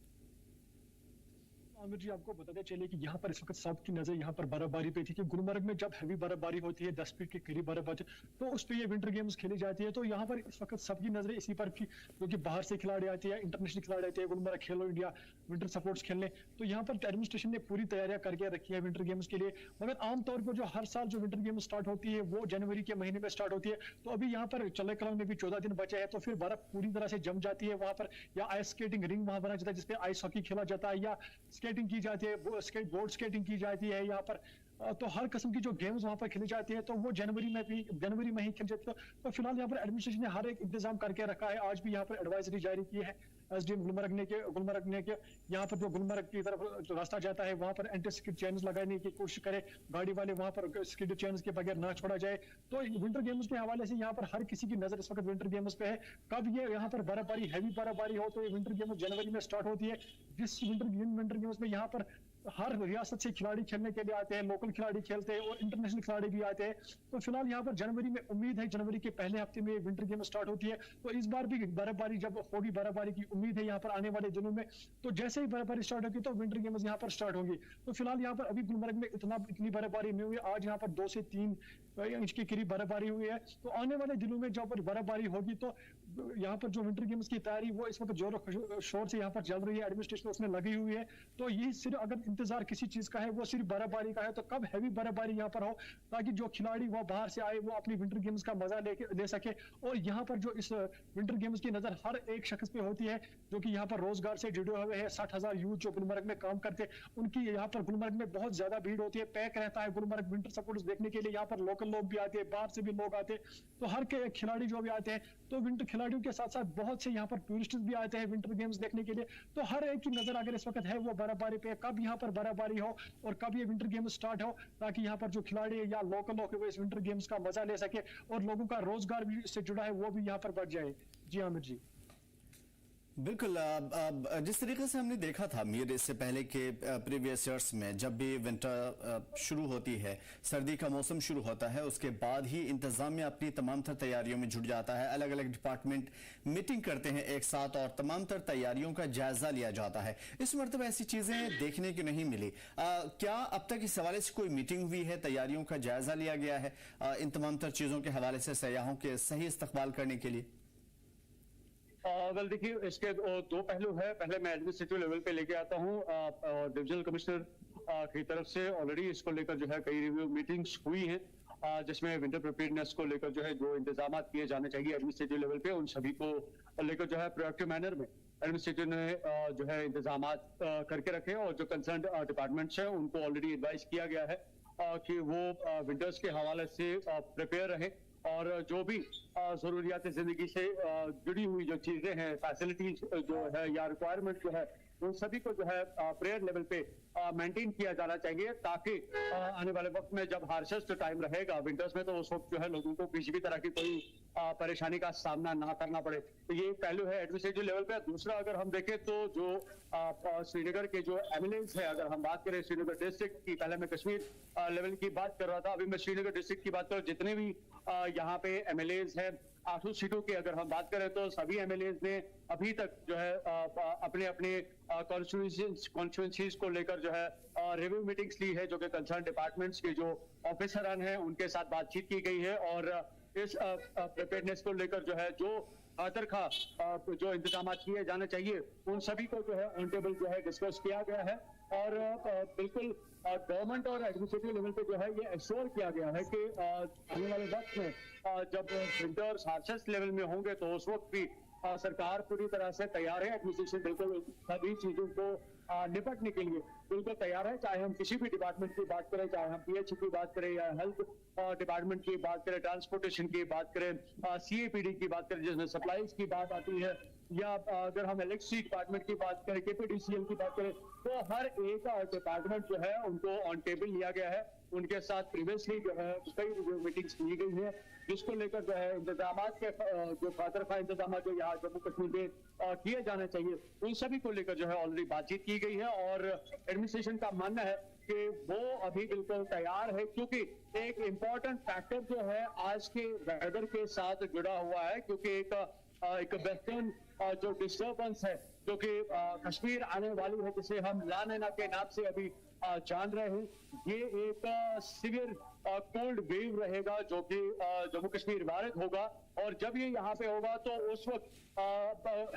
आमिर जी, आपको बताते चले कि यहाँ पर इस वक्त सबकी नजर यहाँ पर बर्फबारी पे थी कि गुलमर्ग में जब हैवी बर्फबारी होती है 10 फीट के करीब बर्फबारी, तो उस पर ये विंटर गेम्स खेली जाती है। तो यहाँ पर इस वक्त सबकी नजर इसी पर थी, क्योंकि बाहर से खिलाड़ी आते हैं, इंटरनेशनल खिलाड़ी आते हैं गुलमर्ग खेलो इंडिया विंटर स्पोर्ट्स खेलने। तो यहाँ पर एडमिनिस्ट्रेशन ने पूरी तैयारियां करके रखी है विंटर गेम्स के लिए। मगर आमतौर पर जो हर साल जो विंटर गेम्स स्टार्ट होती है वो जनवरी के महीने में स्टार्ट होती है। तो अभी यहाँ पर चले कलांग में भी 14 दिन बचे हैं, तो फिर बर्फ पूरी तरह से जम जाती है वहां पर, या आइस स्केटिंग रिंग वहां बना जाता है जिसपे आइस हॉकी खेला जाता है, या स्केटिंग की जाती है, बोर्ड स्केटिंग की जाती है यहाँ पर। तो हर किस्म की जो गेम्स वहां पर खेली जाती है तो वो जनवरी में ही खेली जाती है। तो फिलहाल यहाँ पर एडमिनिस्ट्रेशन ने हर एक इंतजाम करके रखा है। आज भी यहाँ पर एडवाइजरी जारी की है एसडीएम गुलमर्ग ने के यहाँ पर जो गुलमर्ग की तरफ जो रास्ता जाता है वहां पर एंटी स्किड चैनल्स लगाने की कोशिश करे, गाड़ी वाले वहां पर स्किड चैनल्स के बगैर ना छोड़ा जाए। तो विंटर गेम्स के हवाले से यहाँ पर हर किसी की नजर इस वक्त विंटर गेम्स पे है। कब ये यहाँ पर बर्फबारी हैवी बर्फबारी हो तो ये विंटर गेम्स जनवरी में स्टार्ट होती है। जिस विंटर गेम्स में यहाँ पर हर रियासत से खिलाड़ी खेलने के लिए आते हैं, लोकल खिलाड़ी खेलते हैं और इंटरनेशनल खिलाड़ी भी आते हैं। तो फिलहाल यहाँ पर जनवरी में उम्मीद है, जनवरी के पहले हफ्ते में विंटर गेम स्टार्ट होती है। तो इस बार भी बर्फबारी जब होगी, बर्फबारी की उम्मीद है यहाँ पर आने वाले दिनों में। तो जैसे ही बर्फबारी स्टार्ट होगी तो विंटर गेम्स यहाँ पर स्टार्ट होंगी। तो फिलहाल यहाँ पर अभी गुलमर्ग में इतनी बर्फबारी नहीं हुई। आज यहाँ पर 2 से 3 इंच के करीब बर्फबारी हुई है। तो आने वाले दिनों में जब बर्फबारी होगी तो यहाँ पर जो विंटर गेम्स की तैयारी वो इस वक्त जोर शोर से यहाँ पर चल रही है, एडमिनिस्ट्रेशन उसमें लगी हुई है। तो ये सिर्फ अगर इंतजार किसी चीज का है वो सिर्फ बर्फबारी का है, तो कब हैवी बर्फबारी यहाँ पर हो ताकि जो खिलाड़ी वो बाहर से आए वो अपनी विंटर गेम्स का मजा ले सके। और यहाँ पर जो इस विंटर गेम्स की नजर हर एक शख्स पे होती है जो कि यहाँ पर रोजगार से जुड़े हुए हैं। 60,000 यूथ जो गुलमर्ग में काम करते हैं, उनकी यहाँ पर गुलमर्ग में बहुत ज्यादा भीड़ होती है, पैक रहता है गुलमर्ग विंटर स्पोर्ट्स देखने के लिए। यहाँ पर लोकल लोग भी आते हैं, बाहर से भी लोग आते हैं। तो हर के खिलाड़ी जो भी आते हैं, तो विंटर खिलाड़ियों के साथ साथ बहुत से यहाँ पर टूरिस्ट भी आते हैं विंटर गेम्स देखने के लिए। तो हर एक की नजर अगर इस वक्त है वो बर्फबारी पे, कब यहाँ पर बर्फबारी हो और कब ये विंटर गेम्स स्टार्ट हो, ताकि यहाँ पर जो खिलाड़ी या लोकल लोग वो इस विंटर गेम्स का मजा ले सके और लोगों का रोजगार भी इससे जुड़ा है वो भी यहाँ पर बढ़ जाए। जी आमिर जी, बिल्कुल। जिस तरीके से हमने देखा था मीर इससे पहले के प्रीवियस ईयर्स में, जब भी विंटर शुरू होती है, सर्दी का मौसम शुरू होता है, उसके बाद ही इंतजामिया अपनी तमाम तर तैयारियों में जुट जाता है। अलग अलग डिपार्टमेंट मीटिंग करते हैं एक साथ और तमाम तर तैयारियों का जायजा लिया जाता है। इस मरतबा ऐसी चीजें देखने को नहीं मिली। क्या अब तक इस हवाले से कोई मीटिंग हुई है, तैयारियों का जायजा लिया गया है इन तमाम तर चीजों के हवाले से सयाहों के सही इस्तकबाल करने के लिए? वेल देखिए, इसके 2 पहलू है। पहले मैं एडमिनिस्ट्रेटिव लेवल पे लेके आता हूँ और डिविजनल कमिश्नर की तरफ से ऑलरेडी इसको लेकर जो है कई रिव्यू मीटिंग्स हुई हैं, जिसमें विंटर प्रिपेयर्डनेस को लेकर जो है जो इंतजाम किए जाने चाहिए एडमिनिस्ट्रेटिव लेवल पे, उन सभी को लेकर जो है प्रोएक्टिव मैनर में एडमिनिस्ट्रेटिव ने जो है इंतजाम करके रखे। और जो कंसर्न डिपार्टमेंट्स हैं उनको ऑलरेडी एडवाइस किया गया है कि वो विंटर्स के हवाले से प्रिपेयर रहें और जो भी जरूरियात जिंदगी से जुड़ी हुई जो चीजें हैं, फैसिलिटीज जो है या रिक्वायरमेंट जो है, उन सभी को जो है प्रेयर लेवल पे मेंटेन किया जाना चाहिए, ताकि आने वाले वक्त में जब हार्शेस्ट टाइम रहेगा विंटर्स में, तो उस वक्त जो है लोगों को किसी भी तरह की कोई परेशानी का सामना ना करना पड़े। तो ये पहलू है एडमिनिस्ट्रेटिव लेवल पे। दूसरा अगर हम देखें तो जो श्रीनगर के जो एमएलएज है, अगर हम बात करें श्रीनगर डिस्ट्रिक्ट की, पहले मैं कश्मीर लेवल की बात कर रहा था, अभी मैं श्रीनगर डिस्ट्रिक्ट की बात करूँ। जितने भी यहाँ पे एमएलएज हैं 8 सीटों की अगर हम बात करें तो सभी एमएलएज ने अभी तक जो है अपने अपने कॉन्स्टिट्यूएंसीज को लेकर जो है रिव्यू मीटिंग्स ली है, जो कि कंसर्न डिपार्टमेंट्स के जो ऑफिसर हैं उनके साथ बातचीत की गई है। और इस प्रिपेयरनेस को लेकर जो है जो खातर खा जो इंतजाम किए जाने चाहिए उन सभी को जो है ऑन टेबल जो है डिस्कस किया गया है। और बिल्कुल गवर्नमेंट और एडमिनिस्ट्रेटिव लेवल पे जो है ये एश्योर किया गया है कि आने वाले वक्त में जब विंटर्स हार्शेस्ट लेवल में होंगे तो उस वक्त भी सरकार पूरी तरह से तैयार है। एडमिनिस्ट्रेशन बिल्कुल सभी चीजों को निपटने के लिए बिल्कुल तैयार है, चाहे हम किसी भी डिपार्टमेंट की बात करें, चाहे हम पीएच की बात करें या हेल्थ डिपार्टमेंट की बात करें, ट्रांसपोर्टेशन की बात करें, सीएपीडी की बात करें जिसमें सप्लाईज की बात आती है, या अगर हम इलेक्ट्रिसिटी डिपार्टमेंट की बात करें, केपीडीसीएल की बात करें, तो हर एक डिपार्टमेंट जो है उनको ऑन टेबल लिया गया है। उनके साथ प्रीवियसली जो है कई मीटिंग्स की गई है जिसको लेकर जो है इंतजाम के जो खातर खा इंतजाम जो यहाँ जम्मू कश्मीर में किए जाने चाहिए उन सभी को लेकर जो है ऑलरेडी बातचीत की गई है। और एडमिनिस्ट्रेशन का मानना है कि वो अभी बिल्कुल तैयार है, क्योंकि एक इम्पोर्टेंट फैक्टर जो है आज के वेदर के साथ जुड़ा हुआ है, क्योंकि एक वेस्टर्न जो डिस्टर्बेंस है जो कि कश्मीर आने वाली है, जिसे हम ला नैना के नाम से अभी जान रहे हैं, ये एक सिवियर कोल्ड वेव रहेगा जो कि जम्मू कश्मीर वारिद होगा। और जब ये यहाँ पे होगा तो उस वक्त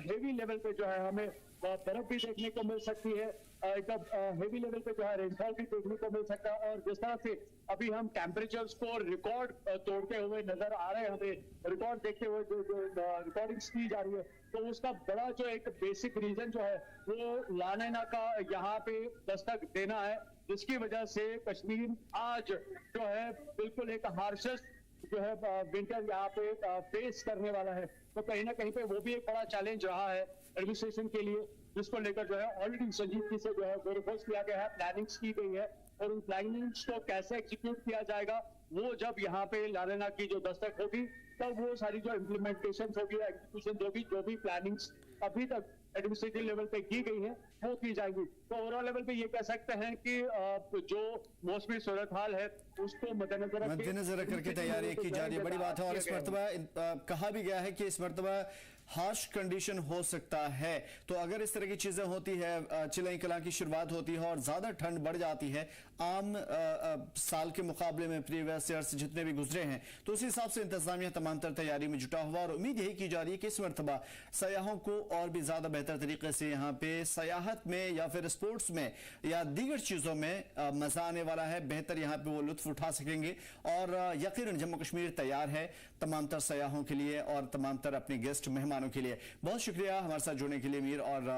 हेवी लेवल पे जो है हमें बर्फ भी देखने को मिल सकती है, एक हेवी लेवल पे जो है रेनफॉल भी देखने को मिल सकता है। और जिस तरह से अभी हम टेम्परेचर्स को रिकॉर्ड तोड़ते हुए नजर आ रहे हैं, हमें रिकॉर्ड देखते हुए जो रिकॉर्डिंग्स की जा रही है, तो उसका बड़ा जो एक बेसिक रीजन जो है वो ला नैना का यहाँ पे दस्तक देना है, जिसकी वजह से कश्मीर आज जो है बिल्कुल एक हार्शेस्ट जो है विंटर यहाँ पे फेस करने वाला है। तो कहीं ना कहीं पे वो भी एक बड़ा चैलेंज रहा है एडमिनिस्ट्रेशन के लिए, जिसको लेकर जो है ऑलरेडी संजीदगी से जो है वेरीफाइज किया गया है, प्लानिंग्स की गई है, और उन प्लानिंग्स को कैसे एग्जीक्यूट किया जाएगा वो जब यहाँ पे ला नैना की जो दस्तक होगी तब वो सारी जो इम्प्लीमेंटेशन होगी, एग्जीक्यूशन होगी, जो भी प्लानिंग्स अभी तक एडमिनिस्ट्रेटिव लेवल पे की गई है वो की जाएगी। तो ओवरऑल लेवल पे ये कह सकते हैं कि जो मौसमी सूरत हाल है उसको मद्देनजर रख करके तैयारी की जा रही है, बड़ी बात है। और इस मरतबा कहा भी गया है कि इस मरतबा हार्श कंडीशन हो सकता है, तो अगर इस तरह की चीजें होती है, चिलई कला की शुरुआत होती है और ज्यादा ठंड बढ़ जाती है आम साल के मुकाबले में, प्रीवियस ईयर्स जितने भी गुजरे हैं, तो उस हिसाब से इंतजामिया तमाम तर तैयारी में जुटा हुआ और उम्मीद यही की जा रही है कि इस मरतबा सयाहों को और भी ज्यादा बेहतर तरीके से यहाँ पे सयाहत में या फिर स्पोर्ट्स में या दीगर चीजों में मजा आने वाला है, बेहतर यहाँ पे वो लुत्फ उठा सकेंगे। और यकीनन जम्मू कश्मीर तैयार है तमाम तर सयाहों के लिए और तमाम तर अपने गेस्ट मेहमानों के लिए। बहुत शुक्रिया हमारे साथ जुड़ने के लिए मीर। और